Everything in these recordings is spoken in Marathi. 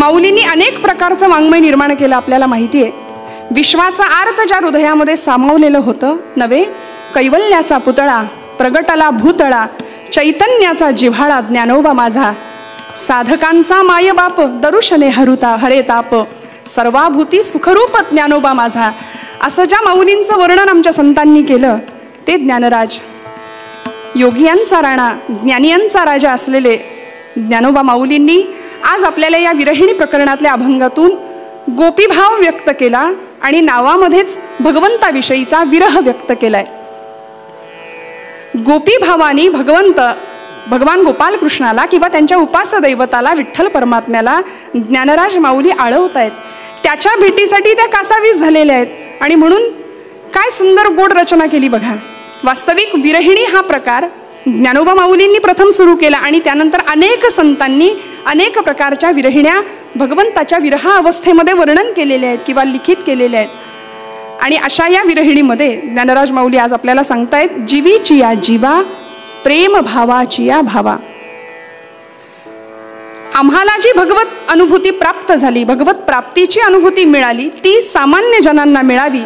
माऊलींनी अनेक प्रकारचं वाङ्मय निर्माण केलं आपल्याला माहिती आहे. विश्वाचा अर्थ ज्या हृदयामध्ये सामावलेलं होतं नव्हे, कैवल्याचा पुतळा प्रगटला भूतळा, चैतन्याचा जिव्हाळा ज्ञानोबा माझा, साधकांचा मायबाप दरुशने हरे ताप, सर्वाभूती सुखरूप ज्ञानोबा माझा. असं ज्या माऊलींचं वर्णन आमच्या संतांनी केलं ते ज्ञानराज, योगियांचा राणा, ज्ञानियांचा राजा असलेले ज्ञानोबा माऊलींनी आज आपल्याला या विरहिणी प्रकरणातल्या अभंगातून गोपीभाव व्यक्त केला आणि नावामध्येच भगवंताविषयीचा विरह व्यक्त केलाय. गोपीभावानी भगवान गोपालकृष्णाला किंवा त्यांच्या उपास्य दैवताला विठ्ठल परमात्म्याला ज्ञानराज माऊली आळवतायत. त्याच्या भेटीसाठी त्या कासावीस झालेल्या आहेत आणि म्हणून काय सुंदर गोड रचना केली बघा. वास्तविक विरहिणी हा प्रकार ज्ञानोबा माऊलींनी प्रथम सुरू केला आणि त्यानंतर अनेक संतांनी अनेक प्रकारच्या विरहिण्या भगवंताच्या विरहा अवस्थेमध्ये वर्णन केलेले आहेत किंवा लिखित केलेले आहेत. आणि अशा या विरहिणीमध्ये ज्ञानराज माऊली आज आपल्याला सांगतायत, जीवीची या जीवा प्रेम भावाची या भावा. आम्हाला जी भगवत अनुभूती प्राप्त झाली, भगवत प्राप्तीची अनुभूती मिळाली, ती सामान्य जनांना मिळावी,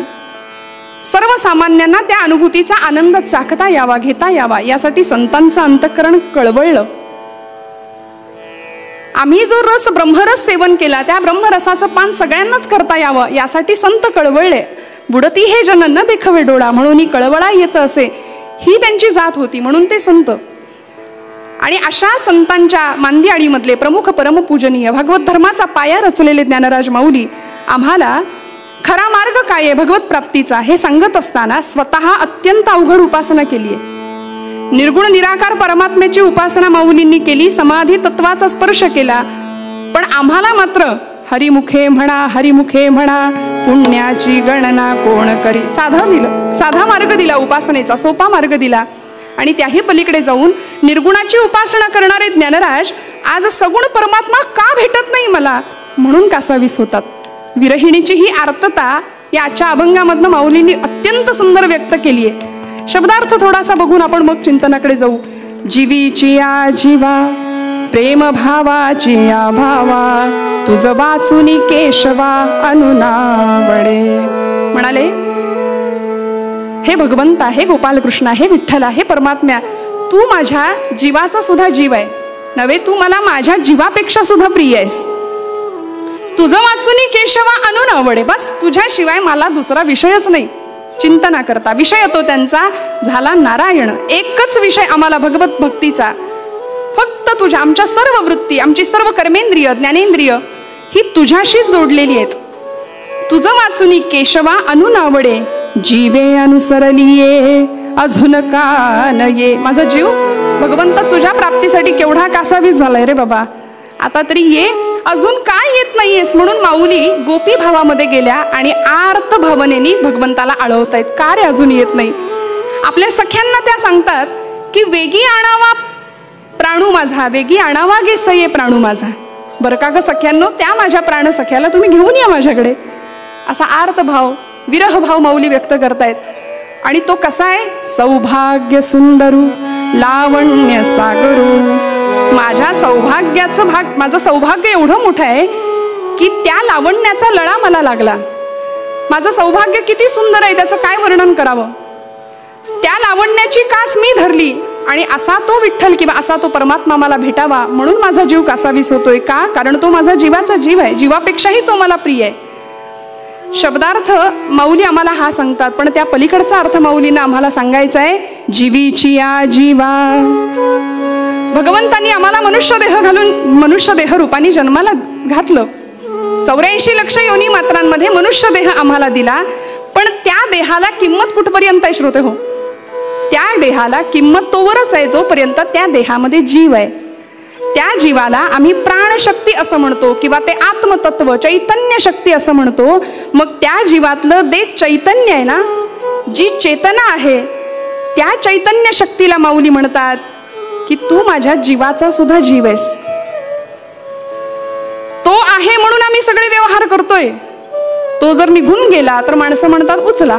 सर्वसामान्यांना त्या अनुभूतीचा आनंद चाखता यावा, घेता यावा, यासाठी संतांचं अंतःकरण कळवळलं. आम्ही जो रस ब्रह्मरस सेवन केला त्या ब्रह्मरसाचं पान सगळ्यांनाच करता यावं यासाठी संत कळवळले. बुडती हे जन न देखवे डोळा, म्हणून कळवळा येत असे, ही त्यांची जात होती म्हणून ते संत. आणि अशा संतांच्या मांदियाळीमधले प्रमुख परमपूजनीय भगवत धर्माचा पाया रचलेले ज्ञानराज माऊली आम्हाला खरा मार्ग काय आहे भगवत प्राप्तीचा हे सांगत असताना स्वतः अत्यंत अवघड उपासना केली आहे. निर्गुण निराकार परमात्म्याची उपासना माऊलींनी केली, समाधी तत्वाचा स्पर्श केला. पण आम्हाला मात्र हरिमुखे म्हणा पुण्याची गणना कोण करी, साधा मार्ग दिला, उपासनेचा सोपा मार्ग दिला. आणि त्याही पलीकडे जाऊन निर्गुणाची उपासना करणारे ज्ञानराज आज सगुण परमात्मा का भेटत नाही मला म्हणून कासावीस होतात. विरहिणीची ही आर्तता या आजच्या अभंगामधनं माऊलींनी अत्यंत सुंदर व्यक्त केली आहे. शब्दार्थ थोडासा बघून आपण मग चिंतनाकडे जाऊ. जीवीची या जीवा प्रेम भावाची या भावा, तुझ वाचुनी केशवा अनुनावडे. म्हणाले, हे भगवंता, हे गोपालकृष्णा, हे विठ्ठला, हे परमात्म्या, तू माझ्या जीवाचा सुद्धा जीव आहे नव्हे, तू मला माझ्या जीवापेक्षा सुद्धा प्रिय आहेस. तुझं वाचुनी केशवा अनुनावडे, बस तुझ्याशिवाय मला दुसरा विषयच नाही चिंतना करता. विषय तो त्यांचा झाला नारायण. एकच विषय आम्हाला भगवत भक्तीचा, फक्त तुझ्या. आमच्या सर्व वृत्ती, आमची सर्व कर्मेंद्रिय ज्ञानेंद्रिय ही तुझ्याशीच जोडलेली आहेत. तुझं वाचुनी केशवा अनुनावडे, जीवे अनुसरलीये अजून का नये. माझा जीव भगवंत तुझ्या प्राप्तीसाठी केवढा कासावीस झालाय रे बाबा, आता तरी ये, अजून काय येत नाहीयेस. म्हणून माऊली गोपी भावामध्ये गेल्या आणि आर्त भावनेनी भगवंताला आळवतायत. का रे अजून येत नाही. आपल्या सख्यांना त्या सांगतात की वेगी आणावा प्राणू माझा, वेगी आणावा गे सये प्राणू माझा. बरं का ग सख्यांनो, त्या माझ्या प्राण सख्याला तुम्ही घेऊन या माझ्याकडे. असा आर्त भाव, विरह भाव माऊली व्यक्त करतायत. आणि तो कसा आहे, सौभाग्य सुंदरू लावण्य सागरू. माझ्या सौभाग्याचं माझं सौभाग्य एवढं मोठं आहे की त्या लावण्याचा लळा मला लागला. माझं सौभाग्य किती सुंदर आहे त्याचं काय वर्णन करावं. त्या लावण्याची कास मी धरली आणि असा तो विठ्ठल किंवा असा तो परमात्मा मला भेटावा म्हणून माझा जीव कासावीस होतोय. का? कारण तो माझा जीवाचा जीव आहे, जीवापेक्षाही तो मला प्रिय आहे. शब्दार्थ माऊली आम्हाला हा सांगतात, पण त्या पलीकडचा अर्थ माऊलींना आम्हाला सांगायचा आहे. जीवीची या जीवा, भगवंतांनी आम्हाला मनुष्य देह घालून मनुष्य देह रूपाने जन्माला घातलं. 84 लक्ष योनी मात्रांमध्ये मनुष्य देह आम्हाला दिला. पण त्या देहाला किंमत कुठपर्यंत आहे श्रोते हो. त्या देहाला किंमत तोवरच आहे जोपर्यंत त्या देहामध्ये जीव आहे. त्या जीवाला आम्ही प्राणशक्ती असं म्हणतो किंवा ते आत्मतत्व चैतन्य शक्ती असं म्हणतो. मग त्या जीवातलं दे चैतन्य आहे ना, जी चेतना आहे, त्या चैतन्य शक्तीला माऊली म्हणतात की तू माझ्या जीवाचा सुद्धा जीव आहेस. तो आहे म्हणून आम्ही सगळे व्यवहार करतोय. तो जर निघून गेला तर माणसं म्हणतात उचला.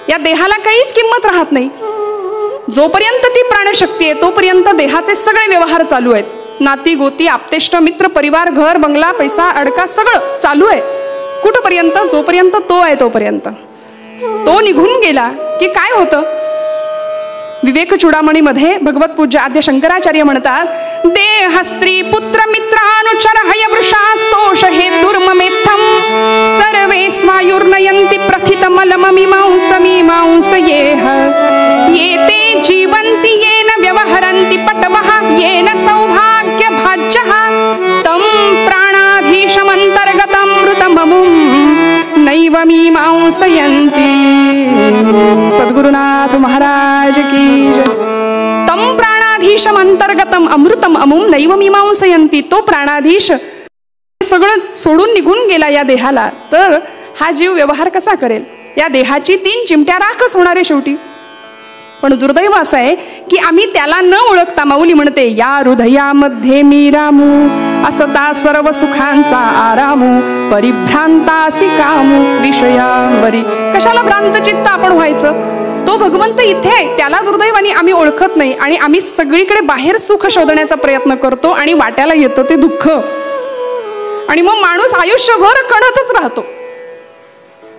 या देहाला काहीच किंमत राहत नाही. जोपर्यंत ती प्राणशक्ती आहे तोपर्यंत देहाचे सगळे व्यवहार चालू आहेत. नाती गोती आपतेष्ट मित्र परिवार घर बंगला पैसा अडका सगळं चालू आहे. कुठपर्यंत? जोपर्यंत तो आहे तोपर्यंत. तो निघून गेला की काय होतं? विवेक चूडामणीमध्ये भगवत पूज्य आद्य शंकराचार्य म्हणतात, देह स्त्री पुत्र मित्र अनुचर हय वृषास्तोष हे दुर्ममेत्थम सर्वे स्वायुर्नयन्ति प्रथित मलममीमांस येह येते जीवन्ति येन व्यवहरन्ति पटवः येन सौभाग्य भाज्यः तं प्राणाधीशमन्तर्गतमृतममुं नैव मीमांसयन्ति. सद्गुरुनाथ महाराज की जय. तम प्राणाधीशम अंतर्गतम अमृतम अमुम नैव मीमांसयन्ति. तो प्राणाधीश सगळं सोडून निघून गेला या देहाला, तर हा जीव व्यवहार कसा करेल? या देहाची 3 चिमट्या राखच होणार आहे शेवटी. पण दुर्दैव असं आहे की आम्ही त्याला न ओळखता, माऊली म्हणते, या हृदयामध्ये मी रामू असता सर्व सुखांचा आरामू परिभ्रांतासी कामू विषयांवरी. कशाला भ्रांत चित्त आपण व्हायचं? तो भगवंत इथे आहे, त्याला दुर्दैवाने आम्ही ओळखत नाही आणि आम्ही सगळीकडे बाहेर सुख शोधण्याचा प्रयत्न करतो आणि वाट्याला येतं ते दुःख. आणि मग माणूस आयुष्यभर कणतच राहतो.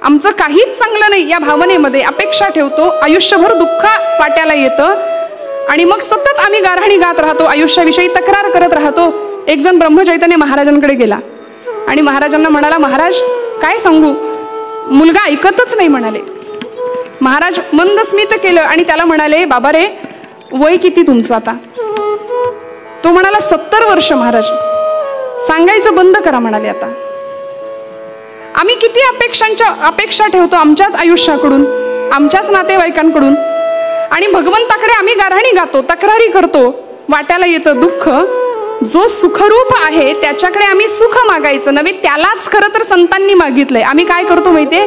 आमचं काहीच चांगलं नाही या भावनेमध्ये अपेक्षा ठेवतो, आयुष्यभर दुःख वाट्याला येतं आणि मग सतत आम्ही गाऱ्हाणी गात राहतो, आयुष्याविषयी तक्रार करत राहतो. एक जण ब्रह्मचैतन्य महाराजांकडे गेला आणि महाराजांना म्हणाला, महाराज काय सांगू, मुलगा ऐकतच नाही म्हणाले. महाराज मंदस्मित केलं आणि त्याला म्हणाले, बाबा रे वय किती तुमचं आता? तो म्हणाला 70 वर्ष. महाराज सांगायचं बंद करा म्हणाले. आता आम्ही किती अपेक्षा ठेवतो आमच्याच आयुष्याकडून, आमच्याच नातेवाईकांकडून, आणि भगवंताकडे आम्ही गाऱ्हाणी गातो, तक्रारी करतो, वाट्याला येतं दुःख. जो सुखरूप आहे त्याच्याकडे आम्ही सुख मागायचं नव्हे, त्यालाच खरं तर संतांनी मागितलंय. आम्ही काय करतो माहितीये,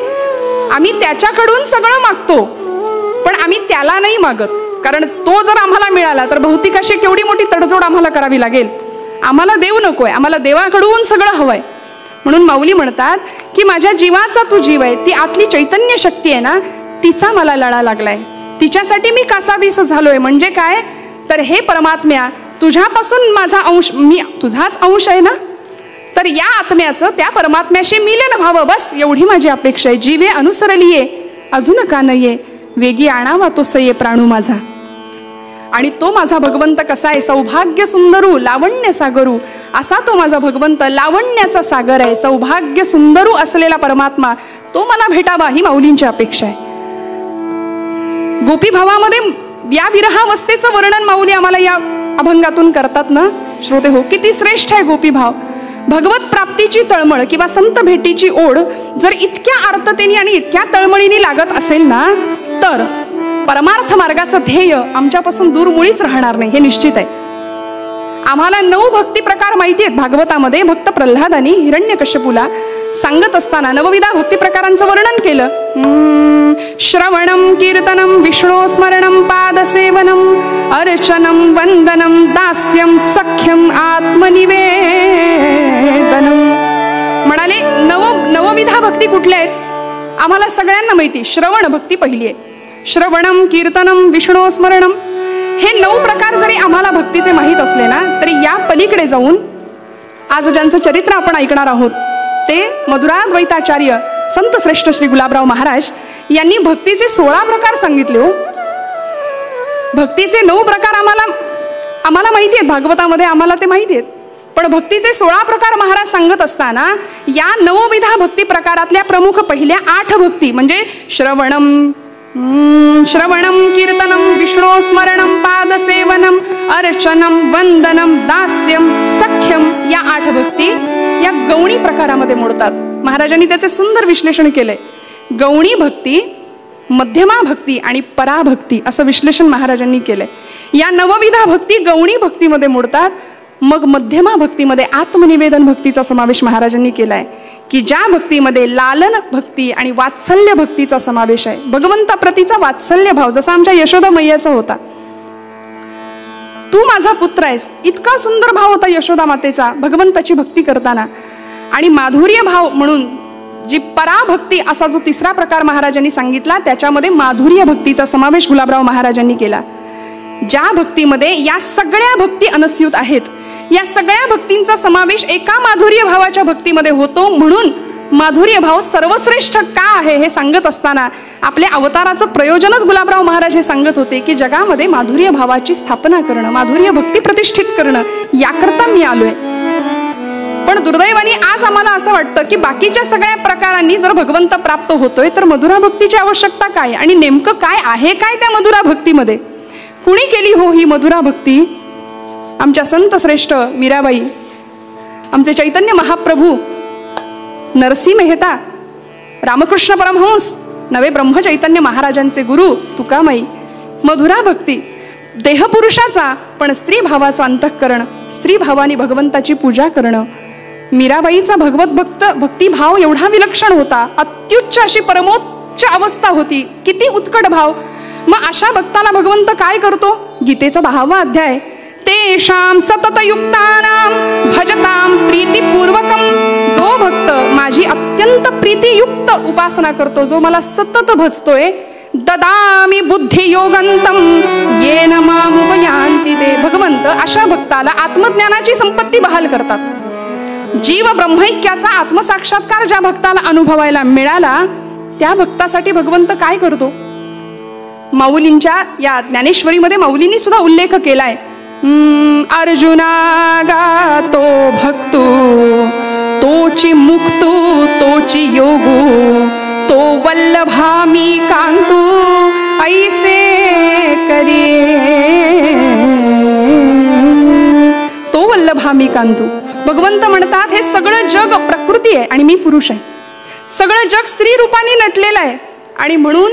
आम्ही त्याच्याकडून सगळं मागतो पण आम्ही त्याला नाही मागत. कारण तो जर आम्हाला मिळाला तर भौतिक अशी केवढी मोठी तडजोड आम्हाला करावी लागेल. आम्हाला देव नकोय, आम्हाला देवाकडून सगळं हवंय. म्हणून माऊली म्हणतात की माझ्या जीवाचा तू जीव आहे, ती आतली चैतन्य शक्ती आहे ना, तिचा मला लळा लागलाय, तिच्यासाठी मी कासावीस झालोय. म्हणजे काय तर हे परमात्म्या, तुझ्यापासून माझा अंश, मी तुझाच अंश आहे ना, तर या आत्म्याचं त्या परमात्म्याशी मिलन व्हावं, बस एवढी माझी अपेक्षा आहे. जीवे अनुसरलीये अजून का नये, वेगी आणावा तो सये प्राणू माझा. आणि तो माझा भगवंत कसा आहे, सौभाग्य सुंदरू लावण्य सागरू, असा तो माझा भगवंत लावण्याचा सागर आहे. सौभाग्य सुंदरू असलेला परमात्मा तो मला भेटावा, ही माऊलींची अपेक्षा आहे. गोपी भावामध्ये या विरहावस्थेचं वर्णन माऊली आम्हाला या अभंगातून करतात ना श्रोते हो. किती श्रेष्ठ आहे गोपी भाव. भगवत प्राप्तीची तळमळ किंवा संत भेटीची ओढ जर इतक्या आर्ततेने आणि इतक्या तळमळीने लागत असेल ना, तर परमार्थ मार्गाचं ध्येय आमच्यापासून दूर मुळीच राहणार नाही, हे निश्चित आहे. आम्हाला 9 भक्ती प्रकार माहिती आहेत. भागवतामध्ये भक्त प्रल्हादानी हिरण्यकश्यपूला सांगत असताना 9विधा भक्ती प्रकारांचं वर्णन केलं. श्रवणम कीर्तनम विष्णू स्मरणम पादसेवनम अर्चनम वंदनम दास्यम सख्यम आत्मनिवेदनम. म्हणाले 9विधा भक्ती कुठल्या आहेत आम्हाला सगळ्यांना माहिती. श्रवण भक्ती पहिली आहे. श्रवणम कीर्तनम विष्णू स्मरणम हे 9 प्रकार जरी आम्हाला भक्तीचे माहीत असले ना, तरी या पलीकडे जाऊन आज ज्यांचं चरित्र आपण ऐकणार आहोत ते मधुराद्वैताचार्य संत श्रेष्ठ श्री गुलाबराव महाराज यांनी भक्तीचे 16 प्रकार सांगितले हो. भक्तीचे 9 प्रकार आम्हाला माहिती आहेत, भागवतामध्ये आम्हाला ते माहिती आहेत, पण भक्तीचे 16 प्रकार महाराज सांगत असताना या 9विधा भक्ती प्रकारातल्या प्रमुख पहिल्या 8 भक्ती म्हणजे श्रवणम कीर्तनम विष्णू स्मरणम पादसेवनम अर्चनम वंदनम दास्यम सख्यम या 8 भक्ती या गौणी प्रकारामध्ये मोडतात. महाराजांनी त्याचे सुंदर विश्लेषण केलंय. गौणी भक्ती, मध्यमा भक्ती आणि पराभक्ती असं विश्लेषण महाराजांनी केलंय. या 9विधा भक्ती गौणी भक्तीमध्ये मोडतात. मग मध्यमा भक्तीमध्ये आत्मनिवेदन भक्तीचा समावेश महाराजांनी केलाय की ज्या भक्तीमध्ये लालन भक्ती आणि वात्सल्य भक्तीचा समावेश आहे. भगवंताप्रतीचा वात्सल्य भाव जसा आमच्या यशोदा मैयाचा होता, तू माझा पुत्र आहेस, इतका सुंदर भाव होता यशोदा मातेचा भगवंताची भक्ती करताना. आणि माधुर्य भाव म्हणून जी पराभक्ती असा जो 3रा प्रकार महाराजांनी सांगितला, त्याच्यामध्ये माधुर्य भक्तीचा समावेश गुलाबराव महाराजांनी केला. ज्या भक्तीमध्ये या सगळ्या भक्ती अनस्यूत आहेत, या सगळ्या भक्तींचा समावेश एका माधुर्य भावाच्या भक्तीमध्ये होतो. म्हणून माधुर्य भाव सर्वश्रेष्ठ का आहे हे सांगत असताना आपल्या अवताराचं प्रयोजनच गुलाबराव महाराज हे सांगत होते की जगामध्ये माधुर्य भावाची स्थापना करणं, माधुर्य भक्ती प्रतिष्ठित करणं, याकरता मी आलोय. पण दुर्दैवाने आज आम्हाला असं वाटतं की बाकीच्या सगळ्या प्रकारांनी जर भगवंत प्राप्त होतोय तर मधुरा भक्तीची आवश्यकता काय आणि नेमकं काय आहे काय त्या मधुरा भक्तीमध्ये. कुणी केली हो ही मधुरा भक्ती? आमच्या संत श्रेष्ठ मीराबाई, आमचे चैतन्य महाप्रभू, नरसी मेहता, रामकृष्ण परमहंस, नवे ब्रह्म चैतन्य महाराजांचे गुरु तुकामाई. मधुरा भक्ती देहपुरुषाचा पण स्त्री भावाचा अंतःकरण, स्त्री भावाने भगवंताची पूजा करणं. मीराबाईचा भगवत भक्तिभाव एवढा विलक्षण होता, अत्युच्च अशी परमोच्च अवस्था होती. किती उत्कट भाव. मग अशा भक्ताला भगवंत काय करतो? गीतेचा 10वा अध्याय, तेषां सततयुक्तानां भजतां प्रीतिपूर्वकम. जो भक्त माझी अत्यंत प्रीतियुक्त उपासना करतो, जो मला सतत भजतोय, ददामि बुद्धियोगंतम येन माम उपयांति ते. भगवंत अशा भक्ताला आत्मज्ञानाची संपत्ती बहाल करतात. जीव ब्रह्मैक्याचा आत्मसाक्षात्कार ज्या भक्ताला अनुभवायला मिळाला त्या भक्तासाठी भगवंत काय करतो? माऊलींच्या या ज्ञानेश्वरीमध्ये माऊलींनी सुद्धा उल्लेख केलाय. अर्जुना गातो भक्तू तोची मुक्तू तोची योगू, तो वल्लभामी कांतू ऐसे करी. तो वल्लभामी कांतू. भगवंत म्हणतात हे सगळं जग प्रकृती आहे आणि मी पुरुष आहे. सगळं जग स्त्री रूपाने नटलेलं आहे आणि म्हणून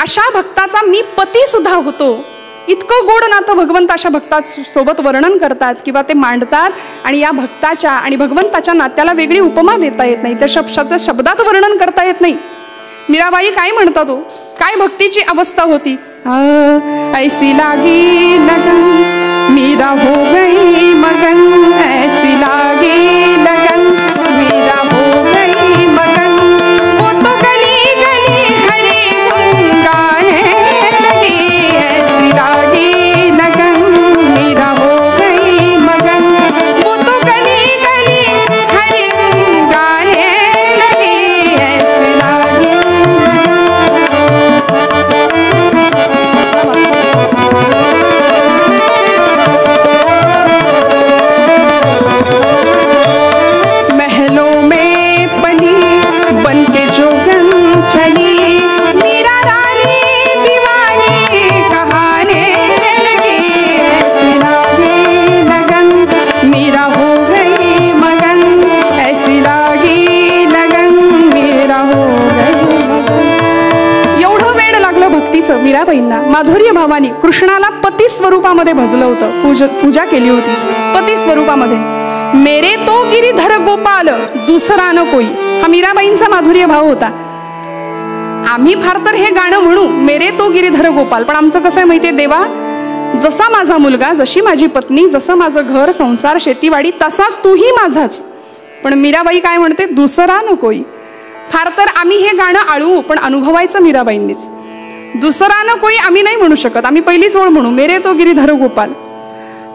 अशा भक्ताचा मी पती सुद्धा होतो. इतकं गोड नातं भगवंत अशा भक्तासोबत वर्णन करतात किंवा ते मांडतात. आणि या भक्ताच्या आणि भगवंताच्या नात्याला वेगळी उपमा देता येत नाही, त्या शब्दात वर्णन करता येत नाही. मीराबाई काय म्हणतात हो, काय भक्तीची अवस्था होती? ऐसी लागी लगन मीरा हो गई मगन, ऐसी लागी लगन मीरा हो गई मगन, वो तो गली गली हरी गुन गाने लगी. ऐसी लागी लगन मीरा हो गई मगन, वो तो गली गली हरी गुन गाने लगी. ऐसी लागी महलों में पली बनके जोगन चली, मीरा रानी दीवानी कहाने लगी. ऐसी लागी लगन मीरा हो गई मगन, ऐसी लागी लगन मीरा हो गई मगन. एवढं वेड लागलं भक्तीचं मीराबाईंना. माधुर्य भावानी कृष्णाला पती स्वरूपामध्ये भजलं होतं, पूजा केली होती पती स्वरूपामध्ये. मेरे तो गिरीधर गोपाल दुसरा न कोई, हा मीराबाईंचा माधुर्य भाव होता. आम्ही फार तर हे गाणं म्हणू मेरे तो गिरीधर गोपाल, पण आमचं कसं आहे माहितीये, देवा जसा माझा मुलगा, जशी माझी पत्नी, जसं माझं घर संसार शेतीवाडी तसाच तूही माझाच. पण मीराबाई काय म्हणते, दुसरा न कोई. फार तर आम्ही हे गाणं आळू, पण अनुभवायचं मीराबाईंनीच. दुसरा न कोई आम्ही नाही म्हणू शकत, आम्ही पहिलीच ओळ म्हणू मेरे तो गिरीधर गोपाल.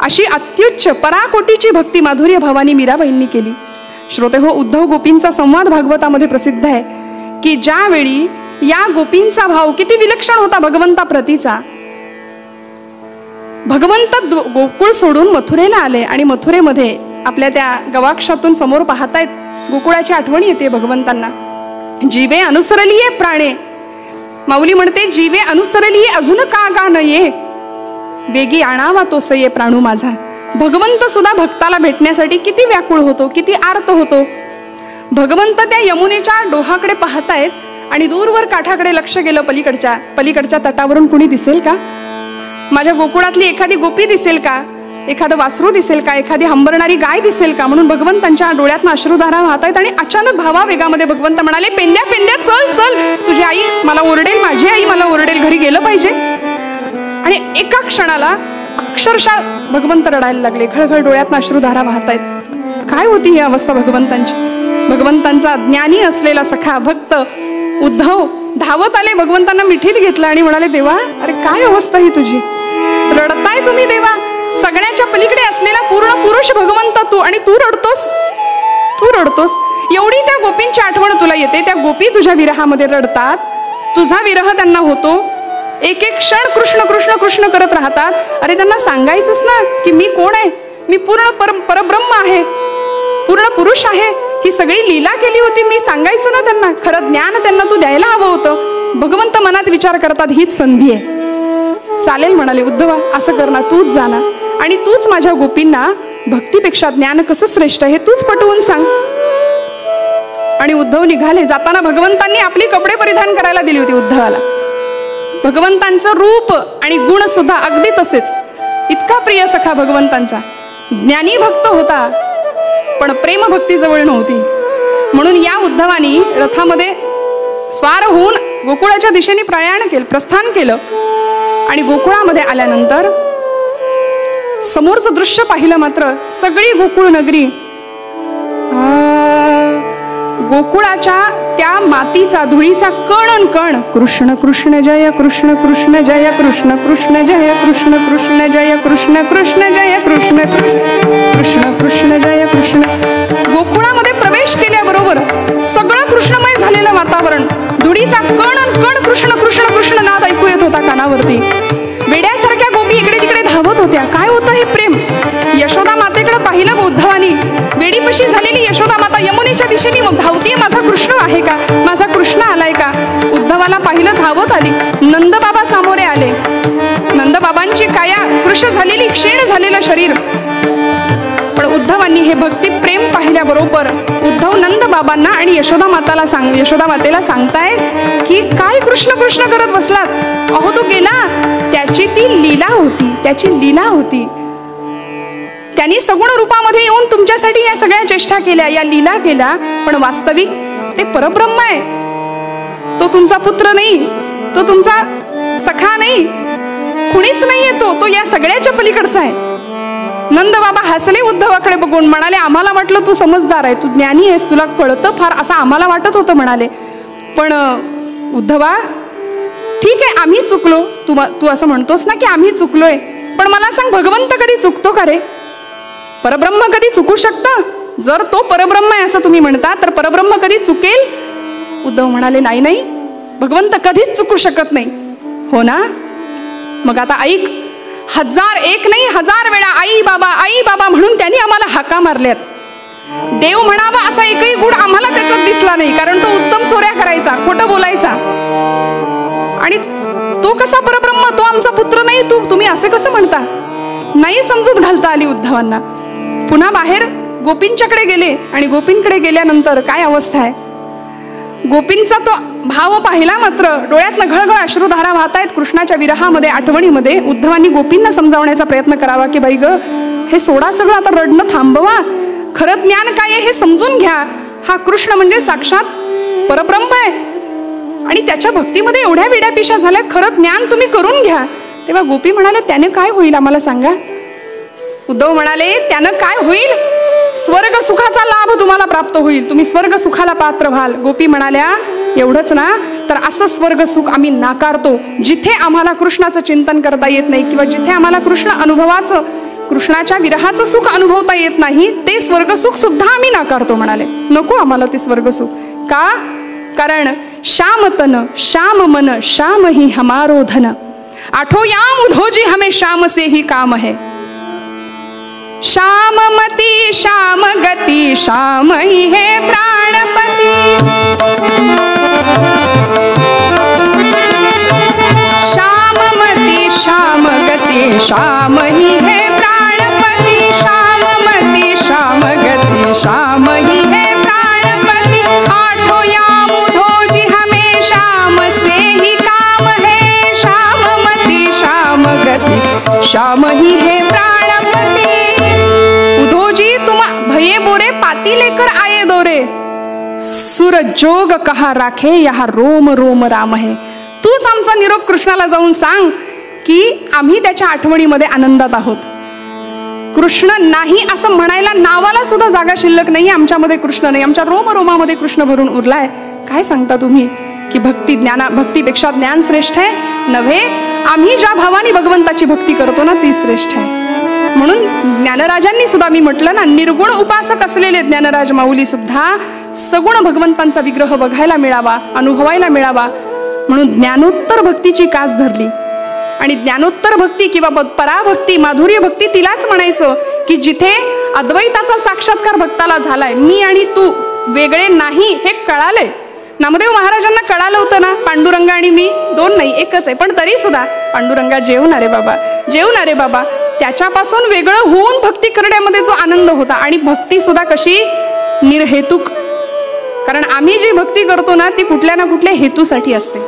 अशी अत्युच्च पराकोटीची भक्ती माधुर्य भावानी मीराबाईंनी केली. श्रोते हो, उद्धव गोपींचा संवाद भागवतामध्ये प्रसिद्ध आहे की ज्यावेळी या गोपींचा भाव किती विलक्षण होता भगवंताप्रतीचा. भगवंत गोकुळ सोडून मथुरेला आले आणि मथुरेमध्ये आपल्या त्या गवाक्षातून समोर पाहतायत गोकुळाची आठवण येते भगवंतांना. जीवे अनुसरलीये प्राणे, माऊली म्हणते जीवे अनुसरलीये अजून का गा नये, वेगी आणावा तो सये प्राणू माझा. भगवंत सुद्धा भक्ताला भेटण्यासाठी किती व्याकुळ होतो, किती आर्त होतो. भगवंत त्या यमुनेच्या डोहाकडे पाहतायत आणि दूरवर काठाकडे लक्ष गेलं. पलीकडच्या तटावरून कुणी दिसेल का? माझ्या गोकुळातली एखादी गोपी दिसेल का? एखादं वासरू दिसेल का? एखादी हंबरणारी गाय दिसेल का? म्हणून भगवंतांच्या डोळ्यातनं अश्रुधारा वाहतायत. आणि अचानक भावावेगामध्ये भगवंत म्हणाले, पेंद्या पेंद्या चल चल, तुझी आई मला ओरडेल, माझी आई मला ओरडेल, घरी गेलं पाहिजे. आणि एका क्षणाला अक्षरशः भगवंत रडायला लागले, खळखळ डोळ्यातनं अश्रुधारा वाहतायत. काय होती ही अवस्था भगवंतांची? भगवंतांचा ज्ञानी असलेला सखा भक्त उद्धव धावत आले, भगवंतांना मिठीत घेतलं आणि म्हणाले, देवा अरे काय अवस्था ही तुझी, रडताय तुम्ही देवा, सगळ्याच्या पलीकडे असलेला पूर्ण पुरुष भगवंत तू, आणि तू रडतोस. एवढी त्या गोपींची आठवण तुला येते. त्या गोपी तुझ्या विरहामध्ये रडतात, तुझा विरह त्यांना होतो. एक एक क्षण कृष्ण कृष्ण कृष्ण करत राहतात. अरे त्यांना सांगायचंच ना की मी कोण आहे, मी पूर्ण परब्रह्म आहे, पूर्ण पुरुष आहे. ही सगळी लीला केली होती, मी सांगायचं ना त्यांना. खरं ज्ञान त्यांना तू द्यायला हवं होतं. भगवंत मनात विचार करतात हीच संधी आहे. चालेल म्हणाले उद्धवा, असं कर ना, तूच जाना आणि तूच माझ्या गोपींना भक्तीपेक्षा ज्ञान कसं श्रेष्ठ हे तूच पटवून सांग. आणि उद्धव निघाले. जाताना भगवंतांनी आपली कपडे परिधान करायला दिली होती उद्धवाला. भगवंतांचं रूप आणि गुण सुद्धा अगदी तसेच. इतका प्रिय सखा भगवंतांचा. ज्ञानी भक्त होता पण प्रेम भक्ती जवळ नव्हती. म्हणून या उद्धवानी रथामध्ये स्वार होऊन गोकुळाच्या दिशेने प्रस्थान केलं. आणि गोकुळामध्ये आल्यानंतर समोरचं दृश्य पाहिलं मात्र सगळी गोकुळ नगरी गोकुळाच्या त्या मातीचा धुळीचा कण कण कृष्ण कृष्ण जय कृष्ण कृष्ण जय कृष्ण कृष्ण जय कृष्ण कृष्ण जय कृष्ण कृष्ण जय कृष्ण कृष्ण कृष्ण जय कृष्ण. गोकुळामध्ये प्रवेश केल्याबरोबर सगळं कृष्णमय झालेलं वातावरण, धुळीचा कण कण कृष्ण कृष्ण कृष्ण नाद ऐकू येत होता कानावरती. वेड्यासारख्या गोपी इकडे तिकडे धावत होत्या. काय होतं हे प्रेम. यशोदा मातेकडे पाहिलं उद्धवानी. वेडीपशी झालेली यशोदा माता यमुनेच्या दिशेने धावतीये. माझा कृष्ण आहे का, माझा कृष्ण आलाय का. उद्धवाला पाहिलं, धावत आली. नंदबाबा सामोरे आले. नंदबाबांची काया कृष्ण झालेली, क्षीण झालेलं शरीर. पण उद्धवांनी हे भक्ती प्रेम पाहिल्याबरोबर उद्धव नंदबाबांना आणि यशोदा मातेला सांगतायत की काय कृष्ण कृष्ण करत बसलात. अहो तो गेला, त्याची ती लीला होती, त्याची लीला होती. त्यांनी सगुण रूपामध्ये येऊन तुमच्यासाठी या सगळ्या चेष्टा केल्या, या लीला केल्या. पण वास्तविक ते परब्रह्म आहे. तो तुमचा पुत्र नाही, तो तुमचा सखा नाही, कुणीच नाहीये. तो या सगळ्याच्या पलीकडचा आहे. नंद बाबा हसले उद्धवाकडे बघून, म्हणाले आम्हाला वाटलं तू समजदार आहे, तू ज्ञानी आहेस, तुला कळतं फार, असं आम्हाला वाटत होतं म्हणाले. पण उद्धवा ठीक आहे, आम्ही चुकलो. तू असं म्हणतोस ना की आम्ही चुकलोय, पण मला सांग भगवंत कधी चुकतो का रे. परब्रह्म कधी चुकू शकतं. जर तो परब्रह्म आहे असं तुम्ही म्हणता तर परब्रह्म कधी चुकेल. उद्धव म्हणाले नाही नाही, भगवंत कधीच चुकू शकत नाही. हो ना, मग आता ऐक. 1001 नाही 1000 वेळा आई बाबा म्हणून त्यांनी आम्हाला हाका मारल्यात. देव म्हणावा असा एकही गुण आम्हाला त्याच्यात दिसला नाही, कारण तो उत्तम चोऱ्या करायचा, खोटं बोलायचा. आणि तो कसा परब्रह्म, तो आमचा पुत्र नाही, तुम्ही असे कसं म्हणता. नाही समजूत घालता आली उद्धवांना. पुन्हा बाहेर गोपींच्याकडे गेले आणि गोपींकडे गेल्यानंतर काय अवस्था आहे. गोपींचा तो भाव पाहिला मात्र डोळ्यातनं घळघळ अश्रुधारा वाहत आहेत कृष्णाच्या विरहामध्ये, आठवणीमध्ये. उद्धवांनी गोपींना समजावण्याचा प्रयत्न करावा की बाई ग, हे सोडा सगळं, आता रडणं थांबवा. खरं ज्ञान काय आहे हे समजून घ्या. हा कृष्ण म्हणजे साक्षात परब्रह्म आहे आणि त्याच्या भक्तीमध्ये एवढ्या विड्यापिशा झाल्यात. खरं ज्ञान तुम्ही करून घ्या. तेव्हा गोपी म्हणाले त्याने काय होईल आम्हाला सांगा. उद्धव म्हणाले त्यानं काय होईल, स्वर्ग सुखाचा लाभ तुम्हाला प्राप्त होईल, तुम्ही स्वर्ग सुखाला पात्र व्हाल. गोपी म्हणाल्या एवढंच ना, तर असं स्वर्ग सुख आम्ही नाकारतो जिथे आम्हाला कृष्णाचं चिंतन करता येत नाही, किंवा जिथे आम्हाला कृष्णाच्या विरहाचं सुख अनुभवता येत नाही, ते स्वर्ग सुख सुद्धा आम्ही नाकारतो. म्हणाले नको आम्हाला ते स्वर्ग सुख. का, कारण श्याम तन श्याम मन श्याम ही हमारो धन, आठो याम उधोजी हमें श्याम से ही काम है. श्याम मती श्याम गति श्याम ही है प्राणपति, श्याम मती श्याम गति श्याम ही है प्राणपति, श्याम मती श्याम गति श्याम ही है प्राणपति, आठो याम उधोजी हमें श्याम से ही काम है, श्याम मती श्याम गति श्याम ही है प्राणपति. उधोजी तुम भये बोरे पाती लेकर आए दोरे, सुर जोग कहा राखे यहाँ रोम रोम राम है. तूच आमचा निरोप कृष्णाला जाऊन सांग की आम्ही त्याच्या आठवणीमध्ये आनंदात आहोत. कृष्ण नाही असं म्हणायला नावाला सुद्धा जागा शिल्लक नाही आमच्यामध्ये. कृष्ण नाही, आमच्या रोम रोमामध्ये कृष्ण भरून उरलाय. काय सांगता तुम्ही की भक्तीपेक्षा ज्ञान श्रेष्ठ आहे. नव्हे, आम्ही ज्या भावाने भगवंताची भक्ती करतो ना ती श्रेष्ठ आहे. म्हणून ज्ञानराजांनी सुद्धा मी म्हटलं ना, निर्गुण उपासक असलेले ज्ञानराज माऊली सुद्धा सगुण भगवंतांचा विग्रह बघायला मिळावा, अनुभवायला मिळावा म्हणून ज्ञानोत्तर भक्तीची कास धरली. आणि ज्ञानोत्तर भक्ती किंवा पराभक्ती, माधुर्य भक्ती तिलाच म्हणायचं की जिथे अद्वैताचा साक्षात्कार भक्ताला झालाय. मी आणि तू वेगळे नाही हे कळालंय. नामदेव महाराजांना कळालं होतं ना, पांडुरंग आणि मी दोन नाही एकच आहे. पण तरी सुद्धा पांडुरंगा जेवणारे बाबा, जेवणारे बाबा, त्याच्यापासून वेगळं होऊन भक्ती करण्यामध्ये जो आनंद होता. आणि भक्ती सुद्धा कशी निर्हेतुक. कारण आम्ही जी भक्ती करतो ना ती कुठल्या ना कुठल्या हेतूसाठी असते.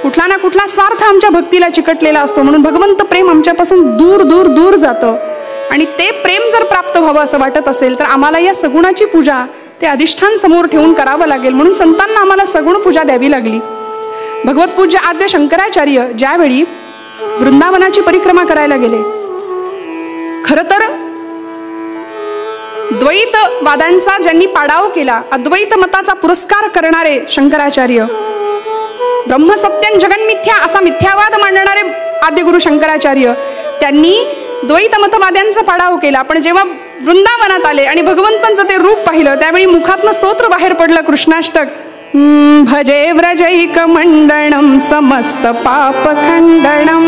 कुठला ना कुठला स्वार्थ आमच्या भक्तीला चिकटलेला असतो. म्हणून भगवंत प्रेम आमच्यापासून दूर दूर दूर जातं. आणि ते प्रेम जर प्राप्त व्हावं असं वाटत असेल तर आम्हाला या सगुणाची पूजा ते अधिष्ठान समोर ठेवून करावं लागेल. म्हणून संतांना आम्हाला सगुण पूजा द्यावी लागली. भगवत पूज्य आद्य शंकराचार्य ज्यावेळी वृंदावनाची परिक्रमा करायला गेले, खर तर द्वैत वादांचा ज्यांनी पाडाव केला, अद्वैत मताचा पुरस्कार करणारे शंकराचार्य, ब्रह्मसत्यं जगन्मिथ्या असा मिथ्यावाद मांडणारे आद्य गुरु शंकराचार्य, त्यांनी द्वैत मतवाद्यांचा पाडाव केला. पण जेव्हा वृंदावनात आले आणि भगवंतांचं ते रूप पाहिलं त्यावेळी मुखातनं स्तोत्र बाहेर पडलं, कृष्णाष्टक. भजे व्रजैक मंडणम समस्त पाप खंडणम,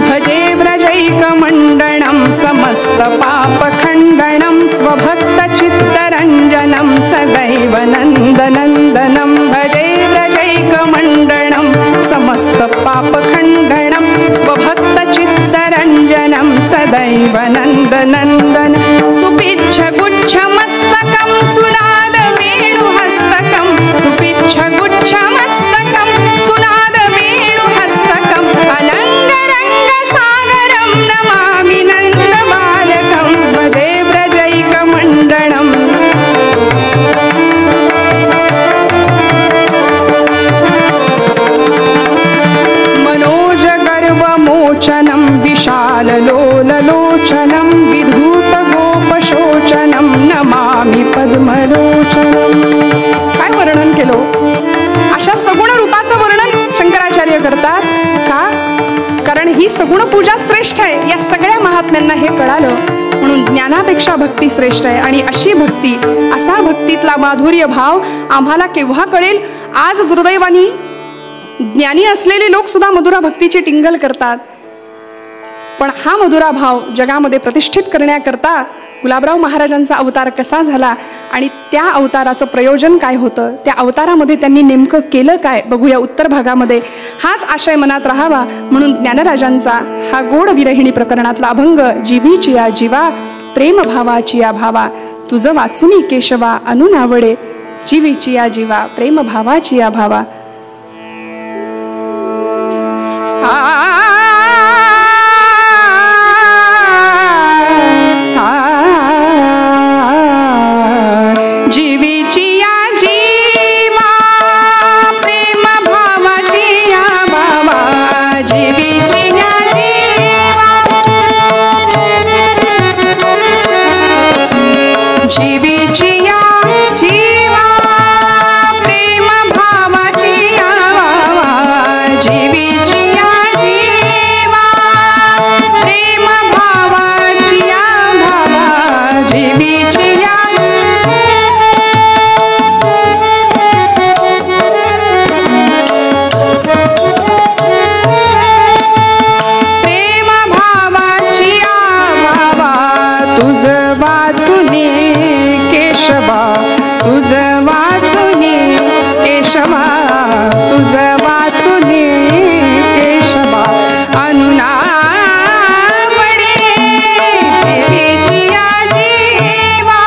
भजे व्रजैक मंडणम समस्त पाप खंडणम, स्वभक्त चित्तरंजनम सदैव नंदनंदनम. भजे व्रजैक मंडणम समस्त पाप खंडणम, स्वभक्त चित्तरंजनम सदैव नंदनंदन. सुपिच्छ गुच्छ मस्तकम सुनाद वेणुहस्तकम, सुपिच्छ गुच्छ मस्तकम सुनाद वेणुहस्तकम, अनंग रंग सागरम नमामि नंद बालकम. भजे व्रजैक मंडणम. मनोज गर्व मोचनम विशाल लोल लोचनम, विधूत गोपशोचनम नमामि पद्मलोचनम. काय वर्णन केलं? अशा सगुण रूपाचं वर्णन शंकराचार्य करतात का? कारण ही सगुण पूजा श्रेष्ठ आहे. या सगळ्या महात्म्यांना हे कळालं म्हणून ज्ञानापेक्षा भक्ती श्रेष्ठ आहे. आणि अशी भक्ती, असा भक्तीतला माधुर्य भाव आम्हाला केव्हा कळेल? आज दुर्दैवानी ज्ञानी असलेले लोक सुद्धा मधुरा भक्तीची टिंगल करतात. पण हा मधुरा भाव जगामध्ये प्रतिष्ठित करण्याकरता गुलाबराव महाराजांचा अवतार कसा झाला आणि त्या अवताराचं प्रयोजन काय होतं, त्या अवतारामध्ये त्यांनी नेमकं केलं काय, बघूया उत्तर भागामध्ये. हाच आशय मनात राहावा म्हणून ज्ञानराजांचा हा गोड विरहिणी प्रकरणातला अभंग. जीवीची या जीवा प्रेम भावाची या भावा, तुझं वाचुनी केशवा अनुनावडे. जीवीची या जीवा प्रेम भावाची या भावा. जीवीची या जीवा प्रेम भावाची या भावा, जीवीची या जीवा, जीवीची या जीवा प्रेम भावाची या भावा, जीवीची या जीवा प्रेम भावाची या भावा, जीवीची या. केशवा तुझ वाचुनी केशवा, तुझ वाचुनी केशवा अनुनावडे. जीवीची या जीवा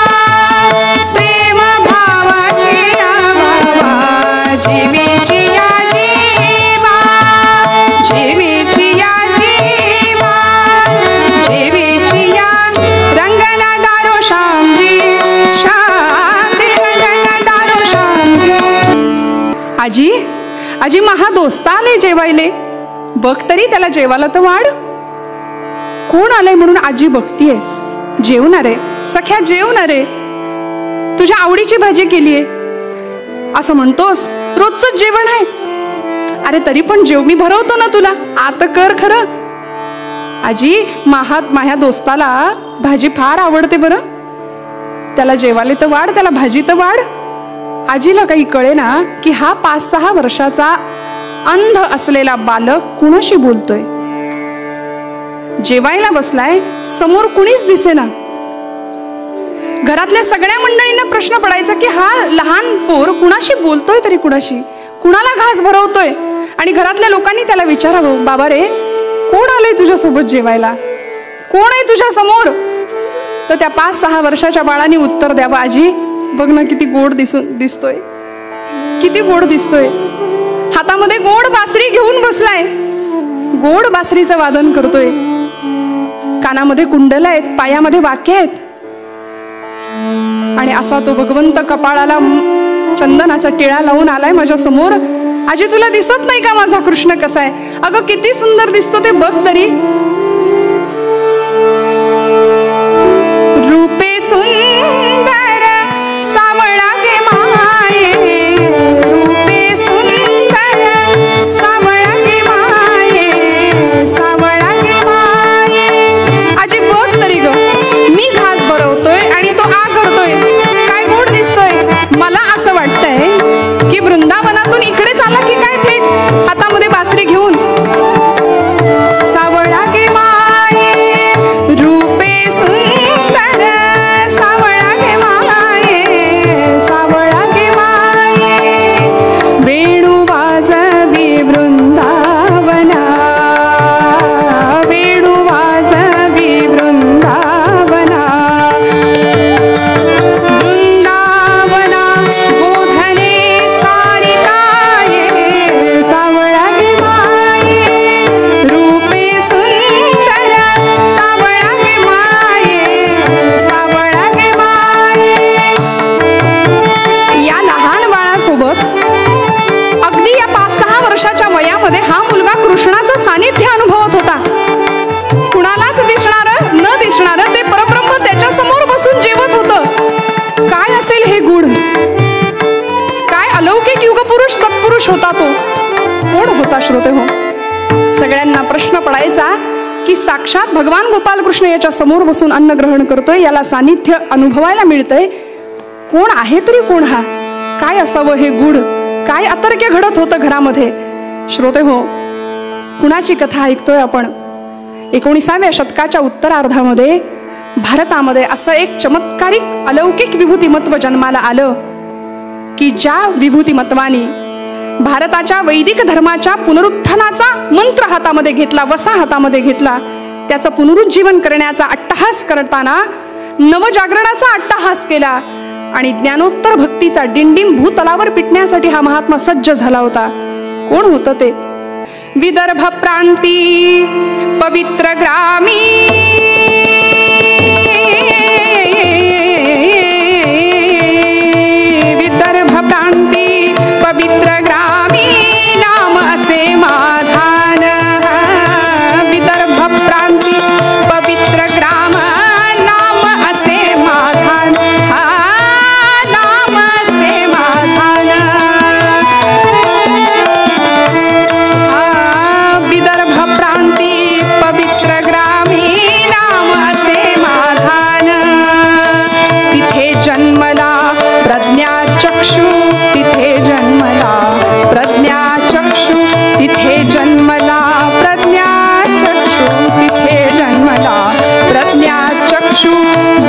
प्रेम भावाची या भावा, जीवीची या जीवा, जीवीची या जीवा, जीवीची या. रंगना दारो श्यामजी, शांती रंगना दारो श्यामजी. आजी आजी महा दोस्त आले जेवायले, बघ तरी त्याला जेवायला तर वाढ. कोण आलंय म्हणून आजी बघतीये. जेवणारे सख्या, जेवणारे, तुझ्या आवडीची भाजी केलीये असं म्हणतोस. रोजच जेवण आहे. अरे तरी पण जेव, मी भरवतो ना तुला, आता कर खरं. आजी माझ्या दोस्ताला भाजी फार आवडते बरं, त्याला जेवायला तर वाढ, त्याला भाजी तर वाढ. आजीला काही कळे ना की हा 5-6 वर्षाचा अंध असलेला बालक कुणाशी बोलतोय. जेवायला बसलाय, समोर कुणीच दिसेना. घरातल्या सगळ्या मंडळींना प्रश्न पडायचा की हा लहान पोर कुणाशी बोलतोय, तरी कुणाशी, कुणाला घास भरवतोय. आणि घरातल्या लोकांनी त्याला विचारावं, बाबा रे कोण आलंय तुझ्यासोबत जेवायला, कोण आहे तुझ्या समोर. तर त्या 5-6 वर्षाच्या बाळाने उत्तर द्यावं, आजी बघ ना किती गोड दिसतोय, किती गोड दिसतोय. हातामध्ये गोड बासरी घेऊन बसलाय, गोड बासरीचं वादन करतोय. कानामध्ये कुंडल आहेत, पायामध्ये वाक्य आहेत. आणि असा तो भगवंत कपाळाला चंदनाचा टिळा लावून आलाय माझ्या समोर. आजी तुला दिसत नाही का माझा कृष्ण कसा आहे. अगं किती सुंदर दिसतो ते बघ तरी. रूपे सुंदर सावळा गे माये, रूपे सुंदर सावळा गे माये, सावळा गे माये. आजी बघ तरी ग, मी घास भरवतोय आणि तो आ करतोय, काय गोड दिसतोय. मला असं वाटतंय की वृंदावनातून इकडे चाला की काय थेट हातामध्ये बासरी घेऊन. सावळा गे माये, रूपे सुंदर सावळा गे माये, सावळा गे माये. वेणू वाजवी वृंदावना, वेणू वाजवी वृंदावना. वृंदावना गोधने सारिकाये, सावळा गे माये, रूपे सुंदर सावळा गे माये, सावळा गे माये. या लहान बाळासोबत अगदी या 5-6 वर्षाच्या वयामध्ये हा मुलगा कृष्णाचं सानिध्य अनुभवत होता. कुणालाच दिसणारं न दिसणारं ते परब्रह्म त्याच्या समोर बसून जेवत होतं. काय असेल हे गुण, काय अलौकिक युगपुरुष सत्पुरुष होता तो. कोण होता श्रोते हो. सगळ्यांना प्रश्न पडायचा की साक्षात भगवान गोपाल कृष्ण याच्या समोर बसून अन्न ग्रहण करतोय, याला सानिध्य अनुभवायला मिळतंय. कोण आहे तरी कोण हा, काय असावं हे गुढ, काय अतर्क्य घडत होतं घरामध्ये. श्रोते हो, कुणाची कथा ऐकतोय आपण. 19व्या शतकाच्या उत्तरार्धामध्ये भारतामध्ये असं एक चमत्कारिक अलौकिक विभूतिमत्व जन्माला आलं की ज्या विभूतिमत्वानी भारताच्या वैदिक धर्माच्या पुनरुत्थानाचा मंत्र हातामध्ये घेतला, वसा हातामध्ये घेतला. त्याचं पुनरुज्जीवन करण्याचा अट्टहास करताना नवजागरणाचा अट्टहास केला आणि ज्ञानोत्तर भक्तीचा डिंडिम भूतलावर पिटण्यासाठी हा महात्मा सज्ज झाला होता. कोण होतं ते. विदर्भ प्रांती पवित्र ग्रामी, विदर्भ प्रांती पवित्र ग्रामी नाम असे माधान. विदर्भ प्रांती पवित्र ग्राम नाम असे माधान, नाम असे माधान. विदर्भ प्रांती पवित्र ग्रामी नाम असे माधान. तिथे जन्मला प्रज्ञाचक्षु, तिथे जन्मला प्रज्ञाचक्षु, तिथे जन्मला प्रज्ञाचक्षु, तिथे जन्मला प्रज्ञाचक्षु.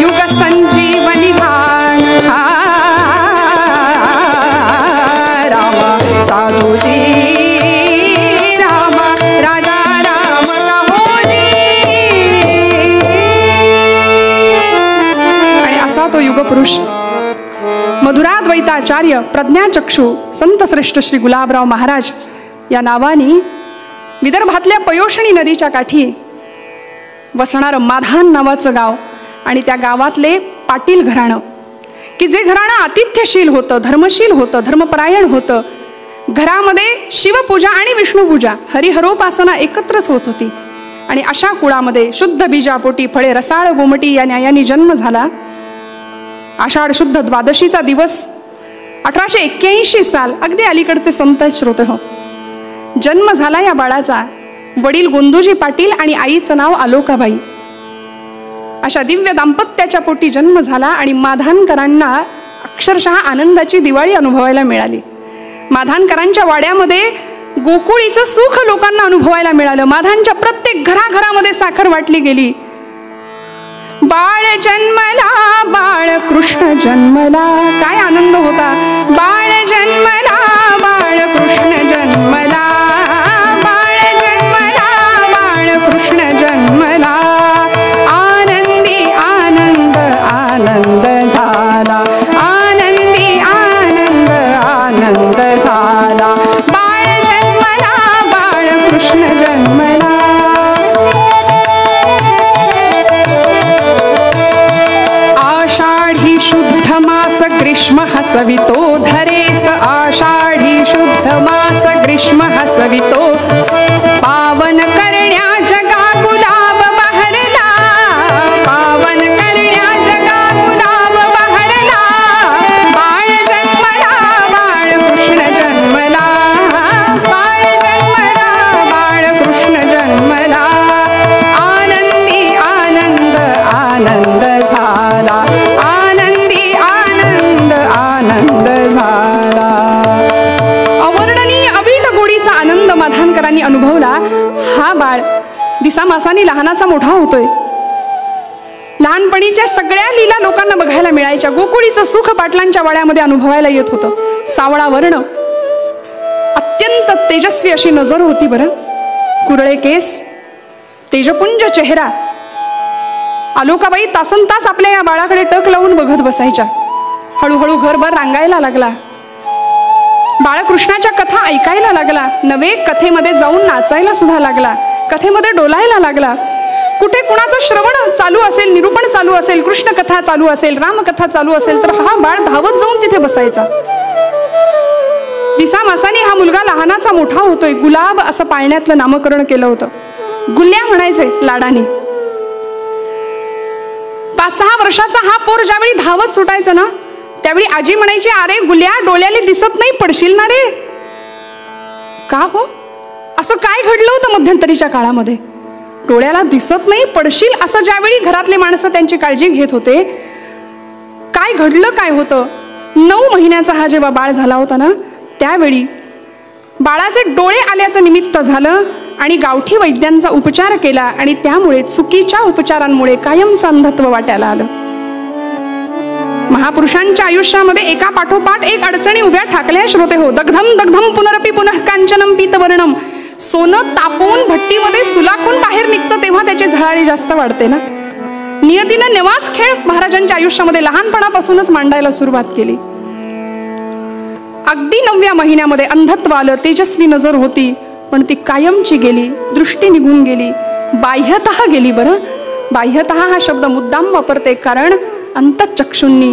युग संजीवनी धान राम साधुजी, राम राजा राम राहोजी. आणि असा तो युगपुरुष मधुराद्वैताचार्य प्रज्ञाचक्षु संत श्रेष्ठ श्री गुलाबराव महाराज या नावानी विदर्भातल्या पयोषणी नदीच्या काठी वसणारं माधान नावाचं गाव आणि त्या गावातले पाटील घराणं की जे घराणं आतिथ्यशील होतं, धर्मशील होतं, धर्मपरायण होतं. घरामध्ये शिवपूजा आणि विष्णुपूजा, हरिहरोपासना एकत्रच होत होती. आणि अशा कुळामध्ये शुद्ध बीजापोटी फळे रसाळ गोमटी या न्यायाने जन्म झाला. आषाढ शुद्ध द्वादशीचा दिवस 1881 साल, अगदी अलीकडचे संत श्रोते हो. जन्म झाला या बाळाचा. वडील गोंदूजी पाटील आणि आईचं नाव आलोकाबाई. अशा दिव्य दाम्पत्याच्या पोटी जन्म झाला आणि माधानकरांना अक्षरशः आनंदाची दिवाळी अनुभवायला मिळाली. माधानकरांच्या वाड्यामध्ये गोकुळीचं सुख लोकांना अनुभवायला मिळालं. माधानच्या प्रत्येक घराघरामध्ये साखर वाटली गेली. बाळ जन्मला, बाळ कृष्ण जन्मला, काय आनंद होता. बाळ जन्मला, बाळ कृष्ण जन्मला, बाळ जन्मला, बाळ कृष्ण जन्मला, आनंदी आनंद आनंद झाला, आनंदी आनंद आनंद झाला, बाळ जन्मला, बाळ कृष्ण जन्मला. आषाढी शुद्ध मास ग्रीष्म हसवितो धरेस, आषाढी शुद्ध मास ग्रीष्म हसवितो, पावन करण्या जगा गुलाब बहरला, पावन करण्या जगा गुलाब बहरला, बाळ जन्मला, बाळ कृष्ण जन्मला, बाळ जन्मला, बाळ कृष्ण जन्मला, आनंदी आनंद आनंद झाला, आनंदी आनंद आनंद झाला. अवर्णनीय अवीट गोडीचा आनंद माधानकरांनी अनुभवला. हा बाळ दिसामासाने लहानाचा मोठा होतोय. लहानपणीच्या सगळ्या लीला लोकांना बघायला मिळायच्या. गोकुळीचं सुख पाटलांच्या वाड्यामध्ये अनुभवायला येत होतं. सावळा वर्ण, अत्यंत तेजस्वी अशी नजर होती बरं, कुरळे केस, तेजपुंज चेहरा. आलोकाबाई तासन तास आपल्या या बाळाकडे टक लावून बघत बसायच्या. हळूहळू घरभर रांगायला लागला. बाळकृष्णाच्या कथा ऐकायला लागला. नवे कथेमध्ये जाऊन नाचायला सुद्धा लागला. कथेमध्ये डोलायला लागला. कुठे कुणाचं श्रवण चालू असेल, निरूपण चालू असेल, कृष्ण कथा चालू असेल, रामकथा चालू असेल, तर हा बाळ धावत जाऊन तिथे बसायचा. दिसामासाने हा मुलगा लहानाचा मोठा होतोय. गुलाब असं पाळण्यातलं नामकरण केलं होतं. गुल्ल्या म्हणायचे लाडाने. 5-6 वर्षाचा हा पोर ज्यावेळी धावत सुटायचं ना, त्यावेळी आजी म्हणायची, अरे गुल्या, डोळ्याला दिसत नाही, पडशील ना रे. का हो, असं काय घडलं होतं मध्यंतरीच्या काळामध्ये? डोळ्याला दिसत नाही, पडशील, असं ज्यावेळी घरातले माणसं त्यांची काळजी घेत होते, काय घडलं काय होतं? 9 महिन्याचा हा जेव्हा बाळ झाला होता ना, त्यावेळी बाळाचे डोळे आल्याचं निमित्त झालं आणि गावठी वैद्यांचा उपचार केला आणि त्यामुळे चुकीच्या उपचारांमुळे कायमचं अंधत्व वाट्याला आलं. महापुरुषांच्या आयुष्यामध्ये एका पाठोपाठ एक अडचणी उभ्या ठाकल्या श्रोते हो. दग्धम दग्धम पुनरपी पुनः कांचनम पीतवर्णम. सोनं तापवून भट्टीमध्ये सुलाखून बाहेर निघतं तेव्हा त्याची झळाळी जास्त वाढते ना. नियतीनं नवाच खेळ महाराजांच्या आयुष्यामध्ये लहानपणापासूनच मांडायला सुरुवात केली. अगदी 9व्या महिन्यामध्ये अंधत्व आलं. तेजस्वी नजर होती पण ती कायमची गेली. दृष्टी निघून गेली. बाह्यतः गेली बरं. बाह्यतः हा शब्द मुद्दाम वापरते कारण अंतःचक्षुंनी,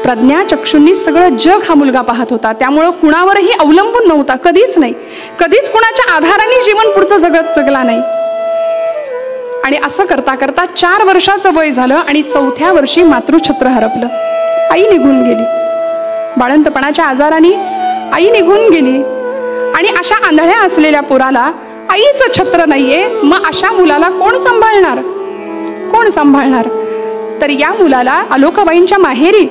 प्रज्ञाचक्षुंनी सगळं जग हा मुलगा पाहत होता. त्यामुळं कुणावरही अवलंबून नव्हता. कधीच नाही. कधीच कुणाच्या आधाराने जीवन पुढचं जगला नाही. आणि असं करता करता 4 वर्षाचं वय झालं आणि 4थ्या वर्षी मातृछत्र हरपलं. आई निघून गेली. बाळंतपणाच्या आजाराने आई निघून गेली. आणि अशा आंधळ्या असलेल्या पोराला आईचं छत्र नाहीये. मग अशा मुलाला कोण सांभाळणार? कोण सांभाळणार? तर या मुलाला आलोकाबाईंच्या माहेरी,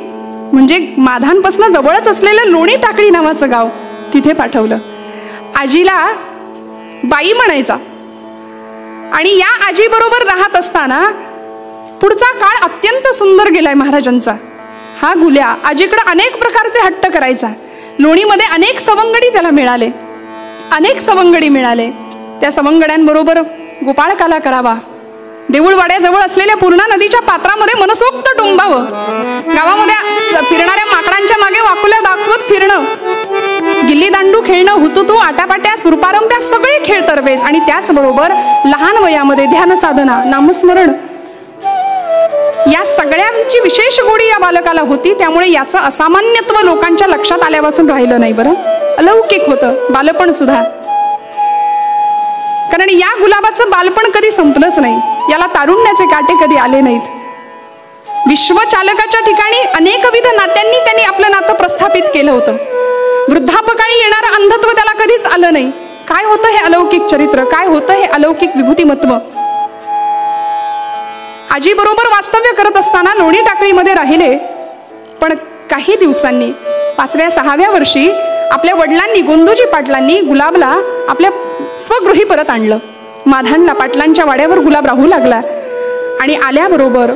म्हणजे माधानपासून जवळच असलेलं लोणी टाकळी नावाचं गाव, तिथे पाठवलं. आजीला बाई म्हणायचा. आणि या आजी बरोबर राहत असताना पुढचा काळ अत्यंत सुंदर गेलाय महाराजांचा. हा गुल्या आजीकडे अनेक प्रकारचे हट्ट करायचा. लोणीमध्ये अनेक सवंगडी त्याला मिळाले. अनेक सवंगडी मिळाले. त्या सवंगड्यांबरोबर गोपाळकाला करावा. देऊळवाड्याजवळ असलेल्या पूर्णा नदीच्या पात्रामध्ये मनसोक्त डुंबावं. गावामध्ये फिरणाऱ्या माकडांच्या मागे वाकुल्या दाखवत फिरणं. गिल्ली दांडू खेळणं, हुतुतू, आटापाट्या, सुरपारंब्या सगळे खेळ तरवेज. आणि त्याचबरोबर लहान वयामध्ये ध्यान साधना, नामस्मरण, या सगळ्यांची विशेष गोडी या बालकाला होती. त्यामुळे याचं असामान्यत्व लोकांच्या लक्षात आल्यापासून राहिलं नाही बरं. अलौकिक होतं बालपण सुद्धा. कारण या गुलाबाचं बालपण कधी संपलंच नाही. याला तारुण्याचे काटे कधी आले नाहीत. विश्वचालकाच्या ठिकाणी अनेकविध नात्यांनी त्यांनी आपलं नातं प्रस्थापित केलं होतं. वृद्धापकाळी येणारं अंधत्व त्याला कधीच आलं नाही. काय होतं हे अलौकिक चरित्र, काय होतं हे अलौकिक विभूतिमत्व. आजी बरोबर वास्तव्य करत असताना लोणी टाकळीमध्ये राहिले. पण काही दिवसांनी 5व्या 6व्या वर्षी आपल्या वडिलांनी, गोंदोजी पाटलांनी गुलाबला आपल्या स्वगृही परत आणलं. माधानला पाटलांच्या वाड्यावर गुलाब राहू लागला आणि आल्याबरोबर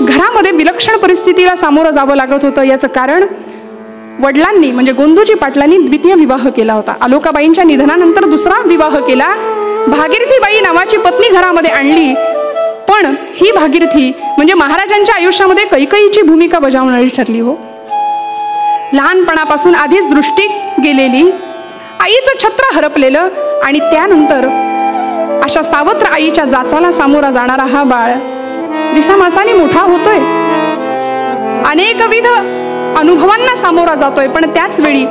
घरामध्ये विलक्षण परिस्थितीला सामोरं जावं लागत होतं. याचं कारण वडिलांनी म्हणजे गोंदोजी पाटलांनी द्वितीय विवाह केला होता. अलोकाबाईंच्या निधनानंतर दुसरा विवाह केला. भागीरथीबाई नावाची पत्नी घरामध्ये आणली. पण ही भागीरथी म्हणजे महाराजांच्या आयुष्यामध्ये कैकेयीची भूमिका बजावणारी ठरली. हो, लहानपणापासून आधीच दृष्टी गेलेली, आईचं छत्र हरपलेलं आणि त्यानंतर अशा सावत्र आईच्या जाचाला सामोरा जाणारा हा बाळ दिसामासाने मोठा होतोय, अनेकविध अनुभवांना सामोरा जातोय. पण त्याच वेळी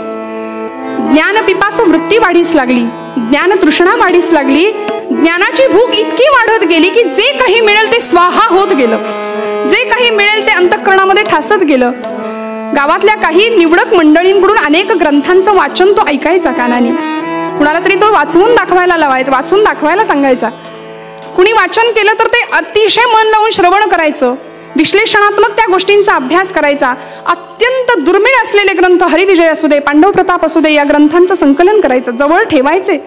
ज्ञानपिपासू वृत्ती वाढीस लागली, ज्ञान तृष्णा वाढीस लागली. ज्ञानाची भूक इतकी वाढत गेली की जे काही मिळेल ते स्वाहा होत गेलं, जे काही मिळेल ते अंतःकरणामध्ये ठासत गेलं. गावातल्या काही निवडक मंडळींकडून अनेक ग्रंथांचं वाचन तो ऐकायचा कानाने. कुणाला तरी तो वाचवून दाखवायला लावायचा, वाचून दाखवायला सांगायचा. कुणी वाचन केलं तर ते अतिशय मन लावून श्रवण करायचं, विश्लेषणात्मक त्या गोष्टींचा अभ्यास करायचा. अत्यंत दुर्मिळ असलेले ग्रंथ, हरिविजय असू दे, पांडव प्रताप असू दे, या ग्रंथांचं संकलन करायचं, जवळ ठेवायचे.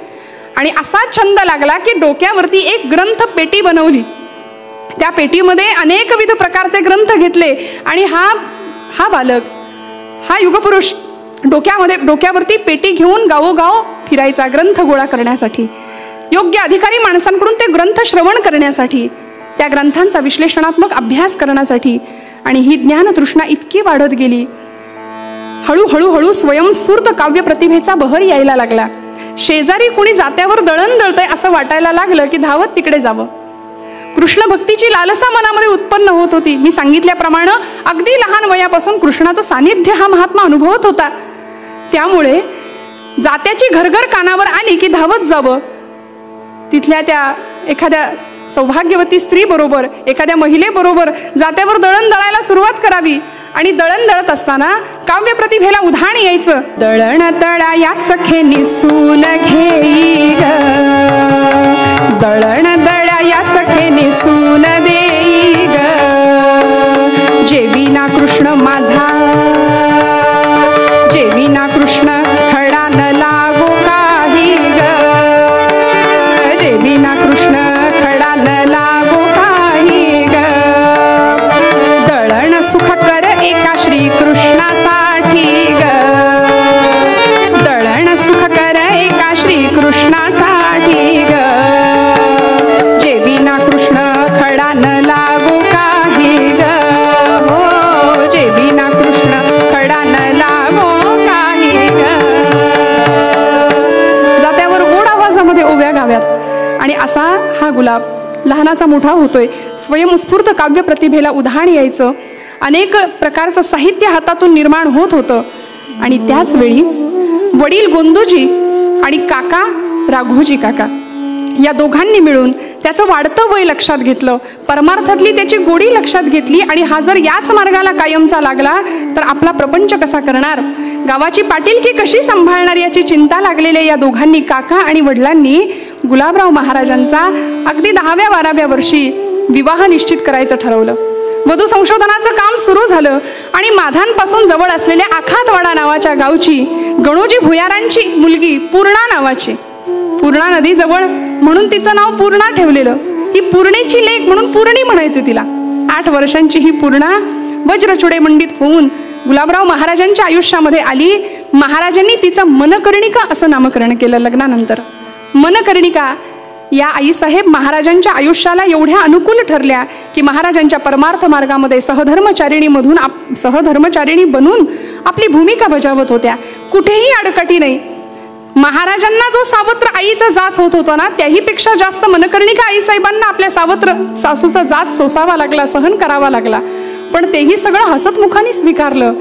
आणि असा छंद लागला की डोक्यावरती एक ग्रंथ पेटी बनवली. त्या पेटीमध्ये अनेकविध प्रकारचे ग्रंथ घेतले आणि हा बालक, हा युगपुरुष डोक्यावरती पेटी घेऊन गावोगाव फिरायचा ग्रंथ गोळा करण्यासाठी, योग्य अधिकारी माणसांकडून ते ग्रंथ श्रवण करण्यासाठी, त्या ग्रंथांचा विश्लेषणात्मक अभ्यास करण्यासाठी. आणि ही ज्ञानतृष्णा इतकी वाढत गेली, हळूहळू स्वयंस्फूर्त काव्य प्रतिभेचा बहर यायला लागला. शेजारी कोणी जात्यावर दळण दळतंय असं वाटायला लागलं की धावत तिकडे जावं. कृष्ण भक्तीची लालसा मनामध्ये उत्पन्न होत होती. मी सांगितल्याप्रमाणे अगदी लहान वयापासून कृष्णाचं सानिध्य हा महात्मा अनुभवत होता. त्यामुळे जात्याची घरघर कानावर आली की धावत जावं, तिथल्या त्या एखाद्या सौभाग्यवती स्त्री बरोबर, एखाद्या महिलेबरोबर जात्यावर दळण दळायला सुरुवात करावी. आणि दळण दळत असताना काव्य प्रतिभेला उधाण यायचं. दळण दळा या सखे निसून घेई ग, दळण दळा या सखे निसून देई ग, जेविना कृष्ण माझा, जेविना कृष्ण खडा न लागो काही ग, जेविना कृष्ण खडा न लागो काही ग, दळण सुख कर एका श्रीकृष्णासाठी ग, दळण सुख कर एका श्रीकृष्णासाठी ग, जेविना कृष्ण खडा न लागो काही ग, हो जेविना कृष्ण खडा न लागो काही ग. जात्यावर गोड आवाजामध्ये ओव्या गाव्यात. आणि असा हा गुलाब लहानाचा मोठा होतोय. स्वयंस्फूर्त काव्य प्रतिभेला उधाण यायचं, अनेक प्रकारचं साहित्य हातातून निर्माण होत होतं. आणि त्याच वेळी वडील गोंदोजी आणि काका राघोजी काका या दोघांनी मिळून त्याचं वाढतं वय लक्षात घेतलं, परमार्थातली त्याची गोडी लक्षात घेतली. आणि हा जर याच मार्गाला कायमचा लागला तर आपला प्रपंच कसा करणार, गावाची पाटीलकी कशी सांभाळणार याची चिंता लागलेल्या या दोघांनी, काका आणि वडिलांनी, गुलाबराव महाराजांचा अगदी 10व्या 12व्या वर्षी विवाह निश्चित करायचं ठरवलं. वधू संशोधनाचं काम सुरू झालं आणि माधानपासून जवळ असलेल्या आखातवाडा नावाच्या गावची गणोजी भुयारांची मुलगी पूर्णा नावाची, पूर्णा नदी जवळ म्हणून तिचं नाव पूर्णा ठेवलेलं. ही पूर्णेची लेक म्हणून पूर्णी म्हणायचे तिला. 8 वर्षांची ही पूर्णा वज्रचुडे मंडित होऊन गुलाबराव महाराजांच्या आयुष्यामध्ये आली. महाराजांनी तिचं मनकर्णिका असं नामकरण केलं लग्नानंतर. मनकर्णिका या आईसाहेब महाराजांच्या आयुष्याला एवढ्या अनुकूल ठरल्या की महाराजांच्या परमार्थ मार्गामध्ये सहधर्मचारिणी बनून आपली भूमिका बजावत होत्या. कुठेही अडकटी नाही. महाराजांना जो सावत्र आईचा जाच होत होता ना, त्याहीपेक्षा जास्त मनकर्णिका आईसाहेबांना आपल्या सावत्र सासूचा जाच सोसावा लागला, सहन करावा लागला. पण तेही सगळं हसतमुखाने स्वीकारलं.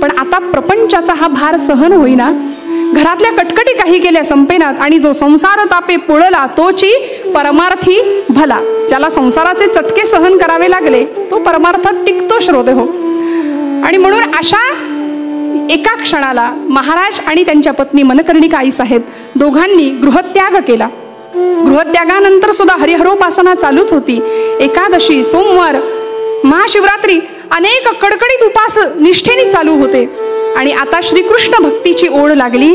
पण आता प्रपंचाचा हा भार सहन होईना. घरातल्या कटकटी काही केल्या संपेनात आणि जो संसार तापे पुळला तोची परमार्थी भला. ज्याला संसाराचे चटके सहन करावे लागले तो परमार्थात टिकतो श्रोते हो. आणि म्हणून अशा एका क्षणाला महाराज आणि त्यांच्या पत्नी मनकर्णिका आईसाहेब दोघांनी गृहत्याग केला. गृहत्यागानंतर सुद्धा हरिहरोपासना चालूच होती. एकादशी, सोमवार, महाशिवरात्री अनेक कडकडीत उपास निष्ठेने चालू होते. आणि आता श्रीकृष्ण भक्तीची ओढ लागली,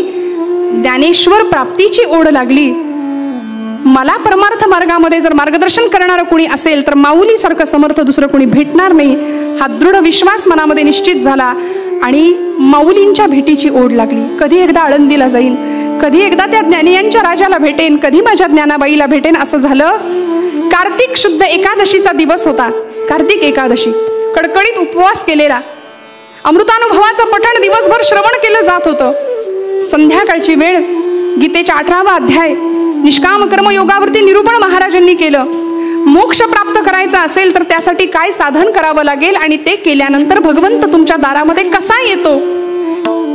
ज्ञानेश्वर प्राप्तीची ओढ लागली. मला परमार्थ मार्गामध्ये जर मार्गदर्शन करणारं कोणी असेल तर माऊलीसारखं समर्थ दुसरं कोणी भेटणार नाही, हा दृढ विश्वास मनामध्ये निश्चित झाला. आणि माऊलींच्या भेटीची ओढ लागली. कधी एकदा आळंदीला जाईन, कधी एकदा त्या ज्ञानियांच्या राजाला भेटेन, कधी माझ्या ज्ञानाबाईला भेटेन, असं झालं. कार्तिक शुद्ध एकादशीचा दिवस होता. कार्तिक एकादशी, कडकडीत उपवास केलेला, अमृतानुभवाचं पठण दिवसभर श्रवण केलं जात होतं. संध्याकाळची वेळ, गीतेचा 18वा अध्याय निष्काम कर्मयोगावरती निरूपण महाराजांनी केलं. मोक्ष प्राप्त करायचा असेल तर त्यासाठी काय साधन करावं लागेल आणि ते केल्यानंतर भगवंत तुमच्या दारामध्ये कसा येतो,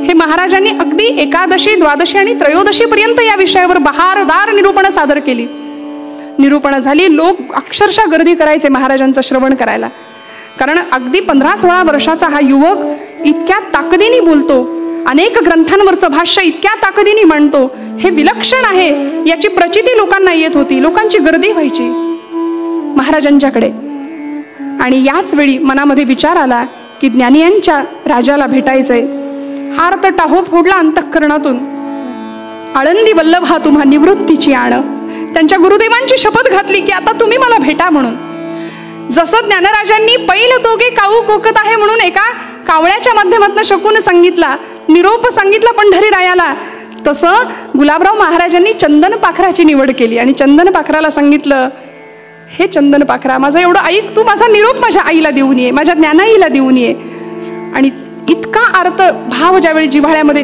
हे महाराजांनी अगदी एकादशी, द्वादशी आणि त्रयोदशी पर्यंत या विषयावर बहारदार निरूपण सादर केली. निरूपण झाली. लोक अक्षरशः गर्दी करायचे महाराजांचं श्रवण करायला. कारण अगदी 15-16 वर्षाचा हा युवक इतक्या ताकदीने बोलतो, अनेक ग्रंथांवरचं भाष्य इतक्या ताकदीने मांडतो, हे विलक्षण आहे याची प्रचिती लोकांना येत होती. लोकांची गर्दी व्हायची महाराजांच्याकडे. आणि याच वेळी मनामध्ये विचार आला की ज्ञानियांच्या राजाला भेटायचंय. हार्त टाहो फोडला अंतःकरणातून. आळंदी वल्लभ हा तुम्हा निवृत्तीची आण. त्यांच्या गुरुदेवांची शपथ घातली की आता तुम्ही मला भेटा म्हणून. जसं ज्ञानराजांनी पैल तोगे काऊ कोकत आहे म्हणून एका कावळ्याच्या माध्यमातून शकून सांगितला, निरोप सांगितला पंढरीरायाला, तसं गुलाबराव महाराजांनी चंदन पाखराची निवड केली. आणि चंदन पाखराला सांगितलं, हे चंदन पाखरा, माझं एवढं ऐक, तू माझा निरोप माझ्या आईला देऊन ये, माझ्या ज्ञानाईला देऊन ये. आणि इतका अर्थ भाव ज्यावेळी जिव्हाळ्यामध्ये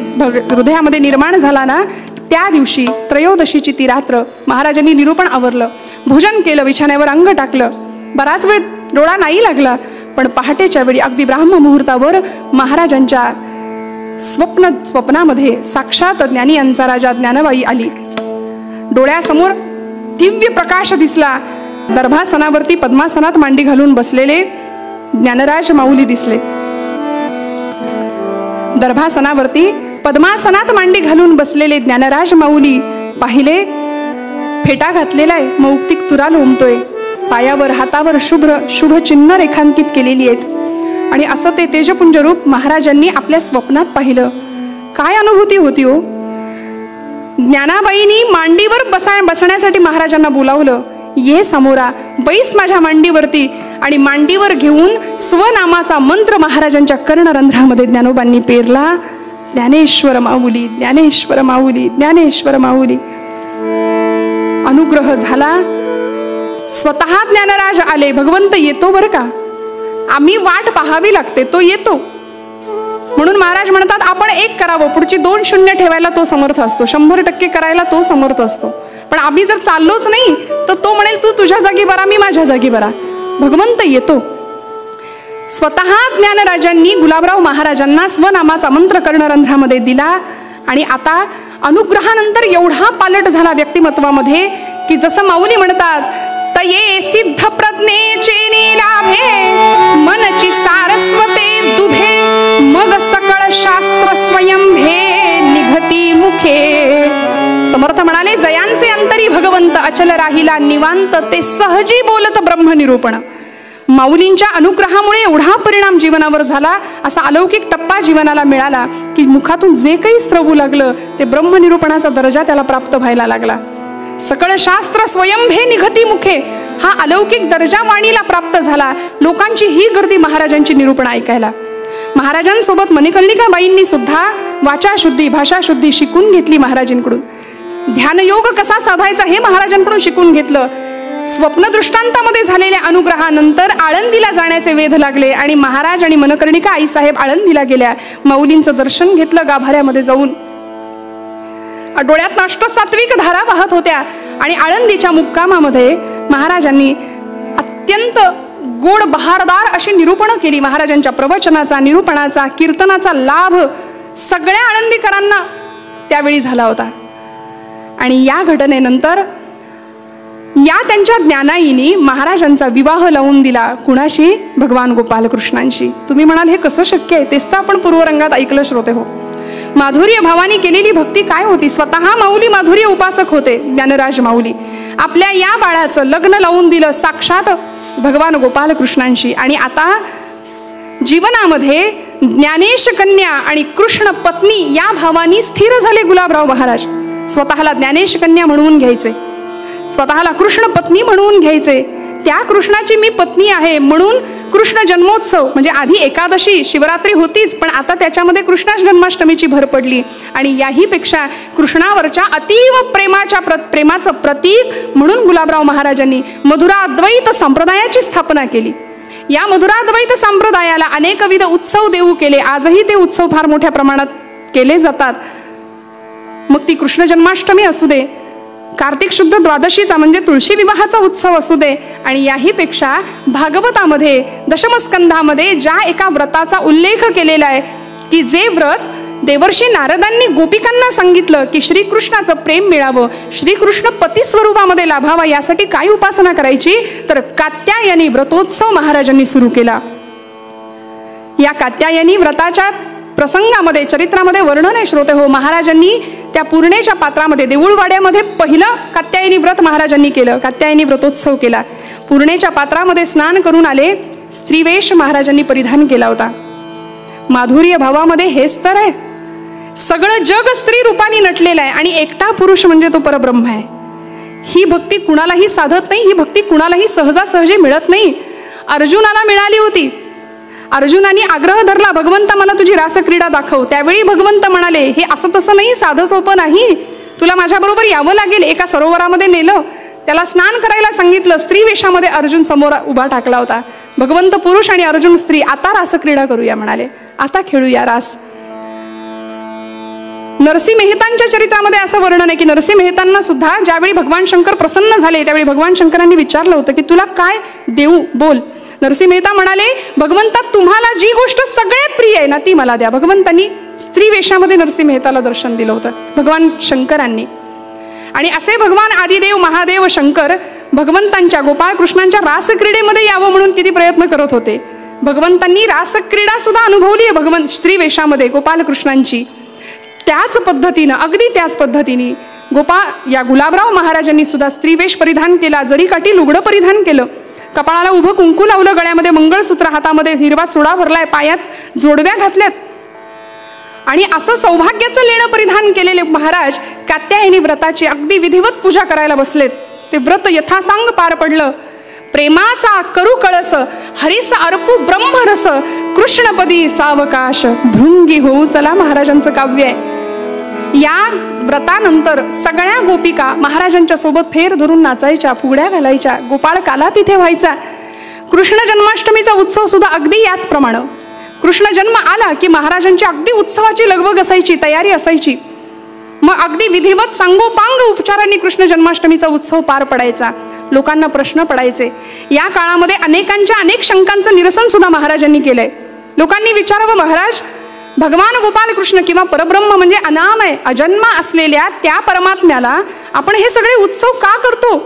हृदयामध्ये निर्माण झाला ना, त्या दिवशी त्रयोदशीची ती रात्र महाराजांनी निरूपण आवरलं, भोजन केलं, बिछाण्यावर अंग टाकलं. बराच वेळ डोळा नाही लागला, पण पहाटेच्या वेळी अगदी ब्राह्म मुहूर्तावर महाराजांच्या स्वप्नामध्ये साक्षात ज्ञानी यांचा राजा ज्ञानबाई आली. डोळ्यासमोर दिव्य प्रकाश दिसला. दर्भासनावरती पद्मासनात मांडी घालून बसलेले ज्ञानराज माऊली दिसले. दर्भासनावरती पद्मासनात मांडी घालून बसलेले ज्ञानराज माऊली पाहिले. फेटा घातलेला आहे, मौक्तिक तुरा लोंबतोय, पायावर हातावर शुभ चिन्ह रेखांकित केलेली आहेत. आणि असं ते तेजपुंज रूप महाराजांनी आपल्या स्वप्नात पाहिलं. काय अनुभूती होती हो. ज्ञानाबाईंनी मांडीवर बसण्यासाठी महाराजांना बोलावलं. ये समोरा, बैस माझ्या मांडीवरती. आणि मांडीवर घेऊन स्वनामाचा मंत्र महाराजांच्या कर्णरंध्रामध्ये ज्ञानोबांनी पेरला. ज्ञानेश्वर माऊली, ज्ञानेश्वर माऊली, ज्ञानेश्वर माऊली. अनुग्रह झाला. स्वतः ज्ञानराज आले. भगवंत येतो बरं का, आम्ही वाट पाहावी लागते, तो येतो. म्हणून महाराज म्हणतात आपण एक करावं, पुढची 2 शून्य ठेवायला तो समर्थ असतो, 100% करायला तो समर्थ असतो. पण आम्ही जर चाललोच नाही तर तो म्हणेल तू तुझ्या जागी बरा, मी माझ्या जागी बरा. भगवंत येतो. स्वतः ज्ञानराजांनी गुलाबराव महाराजांना स्वनामाचा मंत्र कर्णरंध्रामध्ये दिला. आणि आता अनुग्रहानंतर एवढा पालट झाला व्यक्तिमत्वामध्ये की जसं माऊली म्हणतात, तये सिद्ध प्रज्ञेचे लाभे मनची सारस्वते दुभे, मग सकळ शास्त्र स्वयंभे निघती मुखे. समर्थ म्हणाले, जयांचे अंतरी भगवंत अचल राहिला निवांत, ते सहजी बोलत ब्रह्मनिरूपण. माऊलींच्या अनुग्रहामुळे एवढा परिणाम जीवनावर झाला, असा अलौकिक टप्पा जीवनाला मिळाला की मुखातून जे काही स्रवू लागलं ते ब्रह्मनिरूपणाचा दर्जा त्याला प्राप्त व्हायला लागला. सकळ शास्त्र स्वयंभे निघती मुखे, हा अलौकिक दर्जा वाणीला प्राप्त झाला. लोकांची ही गर्दी महाराजांची निरूपण ऐकायला. महाराजांसोबत मणिकर्णिकाबाईंनी सुद्धा वाचाशुद्धी, भाषाशुद्धी शिकून घेतली महाराजांकडून. ध्यानयोग कसा साधायचा हे महाराजांकडून शिकून घेतलं. स्वप्न दृष्टांतामध्ये झालेल्या अनुग्रहानंतर आळंदीला जाण्याचे वेध लागले आणि महाराज आणि मनकर्णिका आईसाहेब आळंदीला गेल्या. माऊलींचं दर्शन घेतलं गाभाऱ्यामध्ये जाऊन. डोळ्यात अष्टसात्विक धारा वाहत होत्या. आणि आळंदीच्या मुक्कामामध्ये महाराजांनी अत्यंत गोड बहारदार अशी निरूपणं केली. महाराजांच्या प्रवचनाचा, निरूपणाचा, कीर्तनाचा लाभ सगळ्या आळंदीकरांना त्यावेळी झाला होता. आणि या घटनेनंतर या त्यांच्या ज्ञानाईनी महाराजांचा विवाह लावून दिला. कुणाशी? भगवान गोपालकृष्णांशी. तुम्ही म्हणाल हे कसं शक्य आहे? तेच तर आपण पूर्वरंगात ऐकलं श्रोते हो. माधुर्य भावानी केलेली भक्ती काय होती? स्वतः माऊली माधुर्य उपासक होते, ज्ञानराज माऊली. आपल्या या बाळाचं लग्न लावून दिलं साक्षात भगवान गोपालकृष्णांशी. आणि आता जीवनामध्ये ज्ञानेश कन्या आणि कृष्ण पत्नी या भावानी स्थिर झाले गुलाबराव महाराज. स्वतःला ज्ञानेश कन्या म्हणून घ्यायचे, स्वतःला कृष्ण पत्नी म्हणून घ्यायचे. त्या कृष्णाची मी पत्नी आहे म्हणून कृष्ण जन्मोत्सव, म्हणजे आधी एकादशी शिवरात्री होतीच, पण आता त्याच्यामध्ये कृष्ण जन्माष्टमीची भर पडली. आणि याही पेक्षा कृष्णावरच्या अतीव प्रेमाचं प्रतीक म्हणून गुलाबराव महाराजांनी मधुराद्वैत संप्रदायाची स्थापना केली. या मधुराद्वैत संप्रदायाला अनेकविध उत्सव देऊ केले. आजही ते उत्सव फार मोठ्या प्रमाणात केले जातात. मग ती कृष्ण जन्माष्टमी असू दे, कार्तिक शुद्ध द्वादशीचा म्हणजे तुळशी विवाहाचा उत्सव असू दे, आणि याही पेक्षा भागवतामध्ये दशमस्कंधामध्ये ज्या एका व्रताचा उल्लेख केलेला आहे की जे व्रत देवर्षी नारदांनी गोपिकांना सांगितलं की श्रीकृष्णाचं प्रेम मिळावं, श्रीकृष्ण पती स्वरूपामध्ये लाभावा, यासाठी काय उपासना करायची? तर कात्यायनी व्रतोत्सव महाराजांनी सुरू केला. या कात्यायनी व्रताच्या प्रसंगामध्ये चरित्रामध्ये वर्णन आहे श्रोते हो. महाराजांनी त्या पूर्णेच्या पात्रामध्ये देऊळवाड्यामध्ये पहिलं कात्यायनी व्रत महाराजांनी केलं, कात्यायनी व्रतोत्सव केला. पूर्णेच्या पात्रामध्ये स्नान करून आले, स्त्रीवेश महाराजांनी परिधान केला होता. माधुर्य भावामध्ये हेच तर आहे. सगळं जग स्त्री रूपाने नटलेलं आहे आणि एकटा पुरुष म्हणजे तो परब्रह्म आहे. ही भक्ती कुणालाही साधत नाही, ही भक्ती कुणालाही सहजासहजी मिळत नाही. अर्जुनाला मिळाली होती. अर्जुनाने आग्रह धरला, भगवंता मला तुझी रासक्रीडा दाखव. त्यावेळी भगवंत म्हणाले, हे असं तसं नाही, साधं सोपं नाही, तुला माझ्याबरोबर यावं लागेल. एका सरोवरामध्ये नेलं, त्याला स्नान करायला सांगितलं. स्त्री वेशामध्ये अर्जुन समोर उभा टाकला होता. भगवंत पुरुष आणि अर्जुन स्त्री. आता रासक्रीडा करूया म्हणाले, आता खेळूया रास. नरसिंह मेहतांच्या चरित्रामध्ये असं वर्णन आहे की नरसिंह मेहतांना सुद्धा ज्यावेळी भगवान शंकर प्रसन्न झाले त्यावेळी भगवान शंकरांनी विचारलं होतं की तुला काय देऊ, बोल. नरसिंह मेहता म्हणाले, भगवंता तुम्हाला जी गोष्ट सगळ्यात प्रिय आहे ना ती मला द्या. भगवंतांनी स्त्री वेशामध्ये नरसिंह मेहताला दर्शन दिलं होतं भगवान शंकरांनी. आणि असे भगवान आदिदेव महादेव शंकर भगवंतांच्या गोपाळकृष्णांच्या रासक्रीडेमध्ये यावं म्हणून किती प्रयत्न करत होते. भगवंतांनी रासक्रीडा सुद्धा अनुभवली आहे भगवंत स्त्री वेशामध्ये गोपालकृष्णांची. त्याच पद्धतीनं, अगदी त्याच पद्धतीने या गुलाबराव महाराजांनी सुद्धा स्त्रीवेश परिधान केला, जरीकाठी लुगडं परिधान केलं, कपाळाला उभं कुंकू लावलं, गळ्यामध्ये मंगळसूत्र, हातामध्ये हिरवा चुडा भरलाय, पायात जोडव्या घातल्यात आणि असं सौभाग्याचं लेणं परिधान केलेले महाराज कात्यायनी व्रताची अगदी विधिवत पूजा करायला बसलेत. ते व्रत यथासांग पार पडलं. प्रेमाचा करू कळस, हरिस अर्पू ब्रह्मरस, कृष्णपदी सावकाश, भृंगी होऊ चला महाराजांचं काव्य आहे. या व्रतानंतर सगळ्या गोपिका महाराजांच्या सोबत फेर धरून नाचायच्या, फुगड्या घालायच्या, गोपाळ काला तिथे व्हायचा. कृष्ण जन्माष्टमीचा उत्सव सुद्धा अगदी याचप्रमाणे. कृष्ण जन्म आला की महाराजांची अगदी उत्सवाची लगबग असायची, तयारी असायची. मग अगदी विधिवत सांगोपांग उपचारांनी कृष्ण जन्माष्टमीचा उत्सव पार पडायचा. लोकांना प्रश्न पडायचे. या काळामध्ये अनेकांच्या अनेक शंकांचं निरसन सुद्धा महाराजांनी केलंय. लोकांनी विचारावं, महाराज भगवान गोपाल कृष्ण किंवा परब्रह्म म्हणजे अनाम आहे, अजन्मा असलेल्या त्या परमात्म्याला आपण हे सगळे उत्सव का करतो?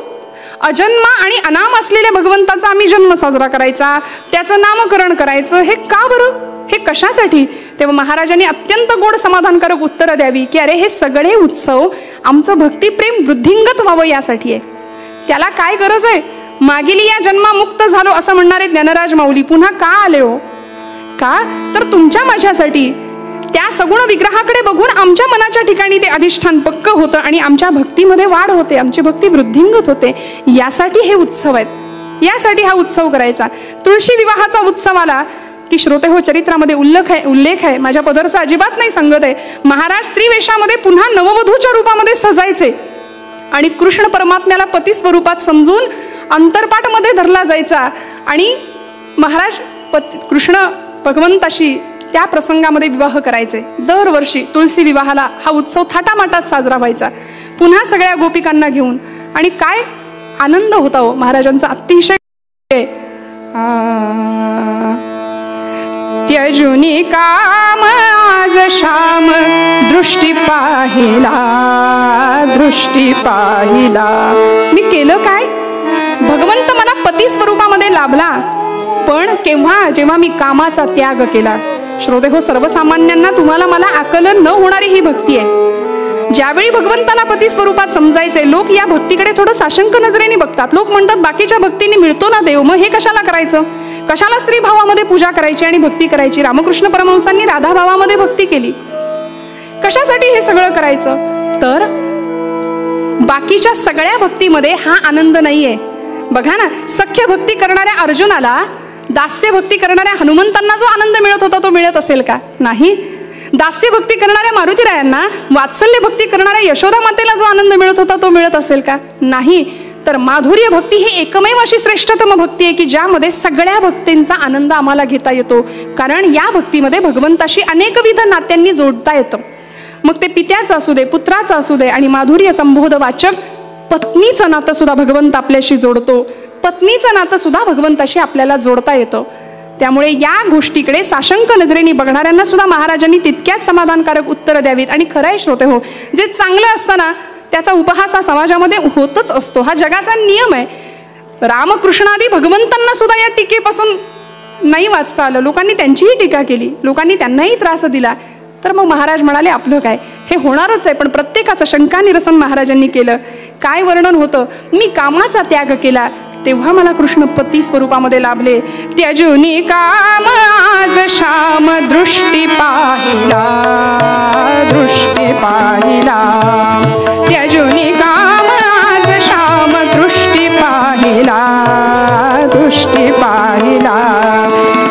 अजन्मा आणि अनाम असलेल्या भगवंताचा आम्ही जन्म साजरा करायचा, त्याचं नामकरण करायचं, हे का बरं? हे कशासाठी? तेव्हा महाराजांनी अत्यंत गोड समाधानकारक उत्तरं द्यावी की अरे हे सगळे उत्सव आमचं भक्तिप्रेम वृद्धिंगत व्हावं यासाठी आहे. त्याला काय गरज आहे? मागील या जन्मामुक्त झालो असं म्हणणारे ज्ञानराज माऊली पुन्हा का आले हो? का तर तुमच्या माझ्यासाठी. त्या सगुण विग्रहाकडे बघून आमच्या मनाच्या ठिकाणी ते अधिष्ठान पक्क होतं आणि आमच्या भक्तीमध्ये वाढ होते, आमची भक्ती वृद्धिंगत होते. यासाठी हे उत्सव आहेत, यासाठी हा उत्सव करायचा. तुळशी विवाहाचा उत्सव आला की श्रोते हो चरित्रामध्ये उल्लेख आहे, माझ्या पदरचा अजिबात नाही सांगत आहे. महाराज स्त्री वेशामध्ये पुन्हा नववधूच्या रूपामध्ये सजायचे आणि कृष्ण परमात्म्याला पती स्वरूपात समजून अंतरपाठमध्ये धरला जायचा आणि महाराज कृष्ण भगवंताशी त्या प्रसंगामध्ये विवाह करायचे. दरवर्षी तुळशी विवाहाला हा उत्सव थाटामाटात साजरा व्हायचा, पुन्हा सगळ्या गोपिकांना घेऊन. आणि काय आनंद होता हो महाराजांचा अतिशय. त्यजुनी काम आज श्याम दृष्टी पाहिला, दृष्टी पाहिला. मी केलं काय? भगवंत मला पती स्वरूपामध्ये लाभला, पण केव्हा? जेव्हा मी कामाचा त्याग केला. श्रोते हो, सर्वसामान्यांना तुम्हाला मला आकलन न होणारी ही भक्ती आहे. ज्यावेळी भगवंताला पती स्वरूपात समजायचे, लोक या भक्तीकडे थोडं साशंक नजरेने बघतात. लोक म्हणतात बाकीच्या भक्तीने मिळतो ना देव, मग हे कशाला करायचं? कशाला स्त्री भावामध्ये पूजा करायची आणि भक्ती करायची? रामकृष्ण परमहंसांनी राधा भावामध्ये भक्ती केली. कशासाठी हे सगळं करायचं? तर बाकीच्या सगळ्या भक्तीमध्ये हा आनंद नाहीये. बघा ना, सख्य भक्ती करणाऱ्या अर्जुनाला दास्य भक्ती करणाऱ्या हनुमंतांना जो आनंद मिळत होता तो मिळत असेल का? नाही. दास्य भक्ती करणाऱ्या मारुतीरायांना, वात्सल्य भक्ती करणाऱ्या यशोदा मातेला जो आनंद मिळत होता तो मिळत असेल का? नाही. तर माधुर्य भक्ती ही एकमेव अशी श्रेष्ठतम भक्ती आहे की ज्यामध्ये सगळ्या भक्तींचा आनंद आम्हाला घेता येतो. कारण या भक्तीमध्ये भगवंताशी अनेकविध नात्यांनी जोडता येतं. मग ते पित्याचं असू दे, पुत्राचं असू दे, आणि माधुर्य संबोध वाचक पत्नीचं नातं सुद्धा भगवंत आपल्याशी जोडतो. पत्नीचं नातं सुद्धा भगवंताशी आपल्याला जोडता येतं. त्यामुळे या गोष्टीकडे साशंक नजरेने बघणाऱ्यांना सुद्धा महाराजांनी तितक्याच समाधानकारक उत्तर द्यावीत. आणि खरं आहे श्रोते हो, जे चांगलं असतं ना त्याचा उपहास हा समाजामध्ये होतच असतो. हा जगाचा नियम आहे. रामकृष्णादी भगवंतांना सुद्धा या टीकेपासून नाही वाचता आलं. लोकांनी त्यांचीही टीका केली, लोकांनी त्यांनाही त्रास दिला. तर मग महाराज म्हणाले आपलं काय, हे होणारच आहे. पण प्रत्येकाचं शंका निरसन महाराजांनी केलं. काय वर्णन होतं? मी कामाचा त्याग केला तेव्हा मला कृष्ण पती स्वरूपामध्ये लाभले. त्यजुनी काम आज श्याम दृष्टी पाहिला, दृष्टी पाहिला. त्यजुनी काम आज श्याम दृष्टी पाहिला, दृष्टी पाहिला.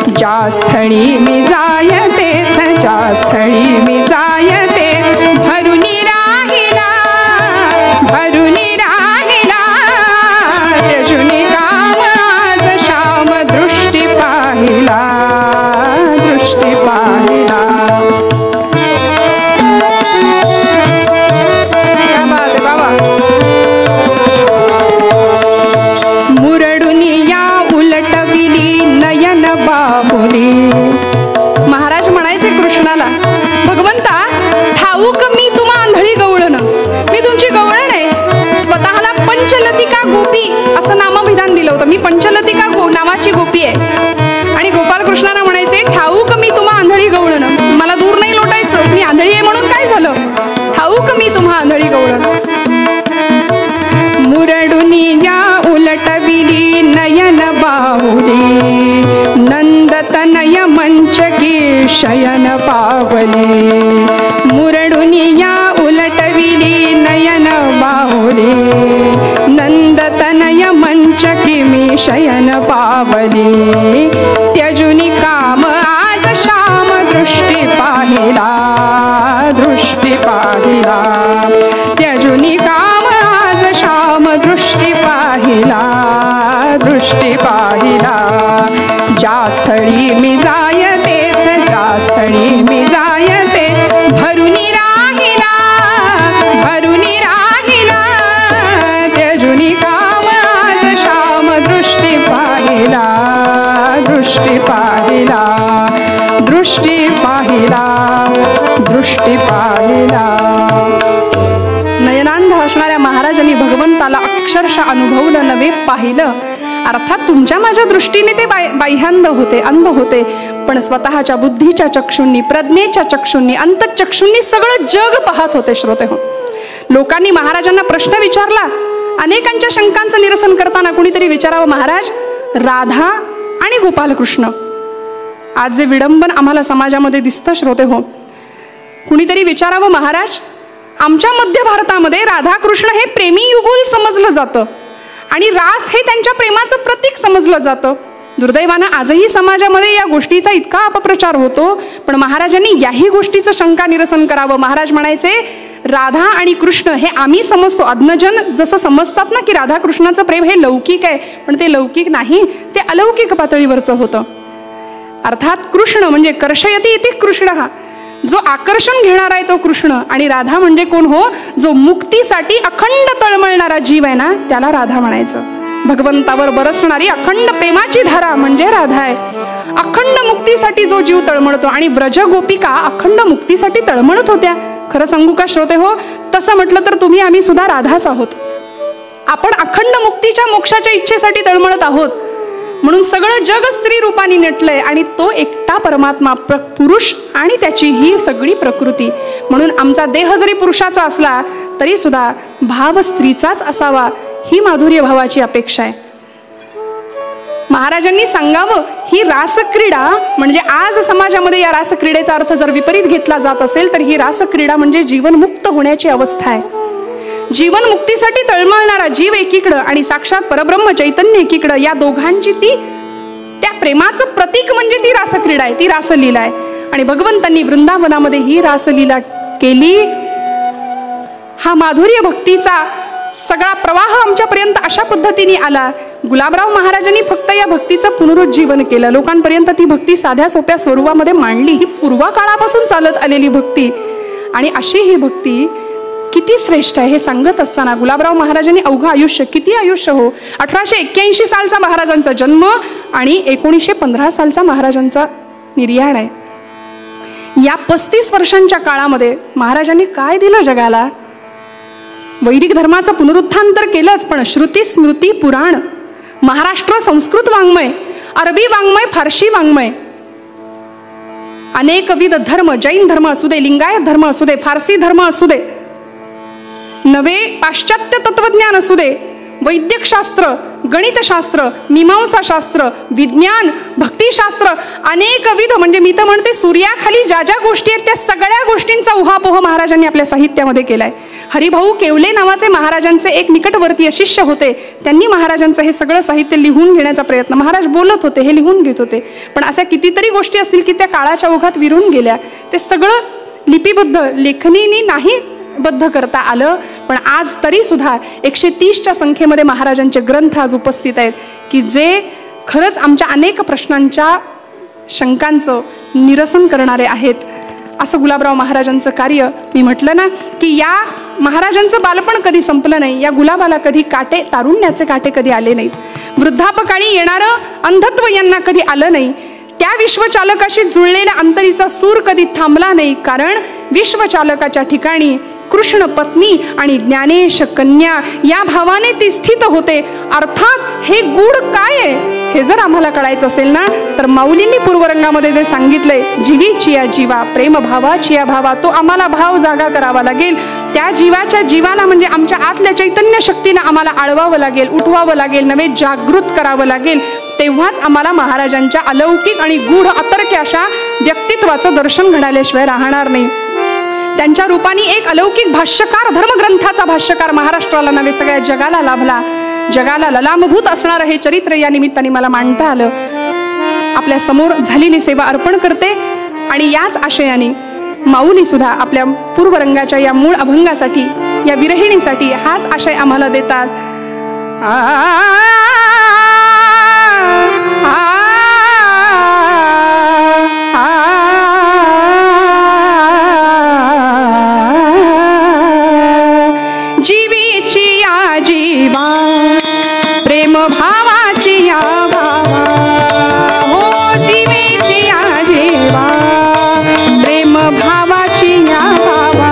ज्या स्थळी मी जायते, ज्या स्थळी मी जायते, भरुनी राहिला, भरुनी राहिला. त्यजुनी काम आज श्याम दृष्टी पाहिला, दृष्टी पाहिला. बाबा मुरडुनी या उलटविली नयन बाहुली. महाराज म्हणायचे कृष्णाला, भगवंता ठाऊक मी तुम्हा आंधळी गवळण, मी तुमची गवळण आहे. स्वतःला पंचलतिका गोपी असं नामविधान दिलं होतं. मी पंचलतिका नावाची गोपी आहे. आणि गोपाल कृष्णाला म्हणायचे ठाऊक मी तुम्हा आंधळी गवळण, मला दूर नाही लोटायचं. मी आंधळी आहे म्हणून काय झालं? ठाऊक मी तुम्हा आंधळी गवळण. मुरडुनी या उलटविली नयन बाहुली, नंदतनय मंचकी शयन पावले. मुरडुनी या उलटविली नयन बाहुली, नंदतनय मंचकी मी शयन पावले. त्यजुनी काम आज श्याम दृष्टी पाहिला, दृष्टी पाहिला. त्यजुनी काम आज श्याम दृष्टी पाहिला, दृष्टी पाहिला. ज्या स्थळी मी जायते, ज्या स्थळी मी जायते, भरुनी राहिला, भरुनी राहिला. त्यजुनी काम आज श्याम दृष्टी पाहिला, दृष्टी पाहिला, दृष्टी पाहिला, दृष्टी पाहिला. नयनांध असणाऱ्या महाराजांनी भगवंताला अक्षरशः अनुभवलं नव्हे, पाहिलं. अर्थात तुमच्या माझ्या दृष्टीने ते बाह्यांध होते, अंध होते, पण स्वतःच्या बुद्धीच्या चक्षुंनी, प्रज्ञेच्या चक्षुंनी, अंतःचक्षुंनी सगळं जग पाहत होते. श्रोते हो, लोकांनी महाराजांना प्रश्न विचारला. अनेकांच्या शंकांचं निरसन करताना कुणीतरी विचारावं, महाराज राधा आणि गोपालकृष्ण, आज जे विडंबन आम्हाला समाजामध्ये दिसतं श्रोते हो, कुणीतरी विचारावं, महाराज आमच्या मध्य भारतामध्ये राधाकृष्ण हे प्रेमी युगुल समजलं जातं आणि रास हे त्यांच्या प्रेमाचं प्रतीक समजलं जातं. दुर्दैवानं आजही समाजामध्ये या गोष्टीचा इतका अपप्रचार होतो. पण महाराजांनी याही गोष्टीचं शंका निरसन करावं. महाराज म्हणायचे राधा आणि कृष्ण हे आम्ही समजतो, अज्ञजन जसं समजतात ना की राधाकृष्णाचं प्रेम हे लौकिक आहे, पण ते लौकिक नाही, ते अलौकिक पातळीवरचं होतं. अर्थात कृष्ण म्हणजे कर्षयती इति कृष्ण, हा जो आकर्षण घेणारा आहे तो कृष्ण. आणि राधा म्हणजे कोण हो? जो मुक्तीसाठी अखंड तळमळणारा जीव आहे ना, त्याला राधा म्हणायचं. भगवंतावर बरसणारी अखंड प्रेमाची धारा म्हणजे राधा आहे. अखंड मुक्तीसाठी जो जीव तळमळतो. आणि व्रज गोपिका अखंड मुक्तीसाठी तळमळत होत्या. खरं सांगू का श्रोते हो, तसं म्हटलं तर तुम्ही आम्ही सुद्धा राधाच आहोत. आपण अखंड मुक्तीच्या मोक्षाच्या इच्छेसाठी तळमळत आहोत. म्हणून सगळं जग स्त्री रूपाने नटलंय आणि तो एकटा परमात्मा पुरुष आणि त्याची ही सगळी प्रकृती. म्हणून आमचा देह जरी पुरुषाचा असला तरी सुद्धा भाव स्त्रीचाच असावा, ही माधुर्य भावाची अपेक्षा आहे. महाराजांनी सांगावं, ही रासक्रीडा म्हणजे आज समाजामध्ये या रासक्रीडेचा अर्थ जर विपरीत घेतला जात असेल तर ही रासक्रीडा म्हणजे जीवनमुक्त होण्याची अवस्था आहे. जीवन मुक्तीसाठी तळमळणारा जीव एकीकडं आणि साक्षात परब्रह्म चैतन्य एकीकडं, या दोघांची ती त्या प्रेमाचं प्रतीक म्हणजे ती रासक्रीडा आहे, ती रासलीला आहे. आणि भगवंतांनी वृंदावनामध्ये ही रासलीला केली. हा माधुर्य भक्तीचा सगळा प्रवाह आमच्यापर्यंत अशा पद्धतीने आला. गुलाबराव महाराजांनी फक्त या भक्तीचं पुनरुज्जीवन केलं, लोकांपर्यंत ती भक्ती साध्या सोप्या स्वरूपामध्ये मांडली. ही पूर्वा काळापासून चालत आलेली भक्ती आणि अशी ही भक्ती किती श्रेष्ठ आहे हे सांगत असताना गुलाबराव महाराजांनी अवघं आयुष्य, किती आयुष्य हो, 1881 सालचा महाराजांचा जन्म आणि 1915 सालचा महाराजांचा निर्याण आहे. या 35 वर्षांच्या काळामध्ये महाराजांनी काय दिलं जगाला? वैदिक धर्माचं पुनरुत्थान तर केलंच, पण श्रुती स्मृती पुराण, महाराष्ट्र संस्कृत वाङ्मय, अरबी वाङ्मय, फारशी वाङ्मय, अनेकविध धर्म, जैन धर्म असू दे, लिंगायत धर्म असू दे, फारसी धर्म असू दे, नवे पाश्चात्य तत्वज्ञान असू दे, वैद्यकशास्त्र, गणितशास्त्र, मीमांसाशास्त्र, विज्ञान, भक्तिशास्त्र, अनेकविध म्हणजे मी तर म्हणते सूर्याखाली ज्या ज्या गोष्टी आहेत त्या सगळ्या गोष्टींचा उहापोह महाराजांनी आपल्या साहित्यामध्ये केलाय. हरिभाऊ केवले नावाचे महाराजांचे एक निकटवर्तीय शिष्य होते. त्यांनी महाराजांचं हे सगळं साहित्य लिहून घेण्याचा प्रयत्न, महाराज बोलत होते, हे लिहून घेत होते, पण अशा कितीतरी गोष्टी असतील की त्या काळाच्या ओघात विरून गेल्या. ते सगळं लिपिबद्ध लेखणीने नाही बद्ध करता आलं, पण आज तरी सुद्धा 130च्या संख्येमध्ये महाराजांचे ग्रंथ आज उपस्थित आहेत की जे खरंच आमच्या अनेक प्रश्नांच्या शंकांचं निरसन करणारे आहेत. असं गुलाबराव महाराजांचं कार्य. मी म्हटलं ना की या महाराजांचं बालपण कधी संपलं नाही, या गुलाबाला कधी काटे, तारुण्याचे काटे कधी आले नाहीत, वृद्धापकाळी येणारं अंधत्व यांना कधी आलं नाही, त्या विश्वचालकाशी जुळलेल्या अंतरीचा सूर कधी थांबला नाही, कारण विश्वचालकाच्या ठिकाणी कृष्ण पत्नी आणि ज्ञानेश कन्या या भावाने ती स्थित होते. अर्थात हे गूढ काय आहे हे जर आम्हाला कळायचं असेल ना तर माऊलींनी पूर्वरंगामध्ये जे सांगितलंय, जीवीचिया जीवा प्रेम भावाचिया भावा, तो आम्हाला भाव जागा करावा लागेल. त्या जीवाच्या जीवाला म्हणजे आमच्या आतल्या चैतन्य शक्तीला आम्हाला आळवावं लागेल, उठवावं लागेल, नवे जागृत करावं लागेल. तेव्हाच आम्हाला महाराजांच्या अलौकिक आणि गूढ अतर्क्य अशा व्यक्तित्वाचं दर्शन घडल्याशिवाय राहणार नाही. त्यांच्या रूपाने एक अलौकिक भाष्यकार, धर्मग्रंथाचा भाष्यकार महाराष्ट्राला नव्हे सगळ्या जगाला लाभला. जगाला ललामभूत असणारं हे चरित्र या निमित्ताने मला मांडता आलं. आपल्या समोर झालेली सेवा अर्पण करते आणि याच आशयाने माऊली सुद्धा आपल्या पूर्वरंगाच्या या मूळ अभंगासाठी, या विरहिणीसाठी हाच आशय आम्हाला देतात. जीवीची या जीवा प्रेम भावाची या भावा, हो जीवीची या जीवा प्रेम भावाची या भावा.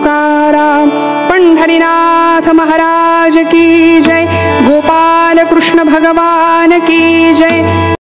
तुकाराम. पंढरीनाथ महाराज की जय. गोपाल कृष्ण भगवान की जय.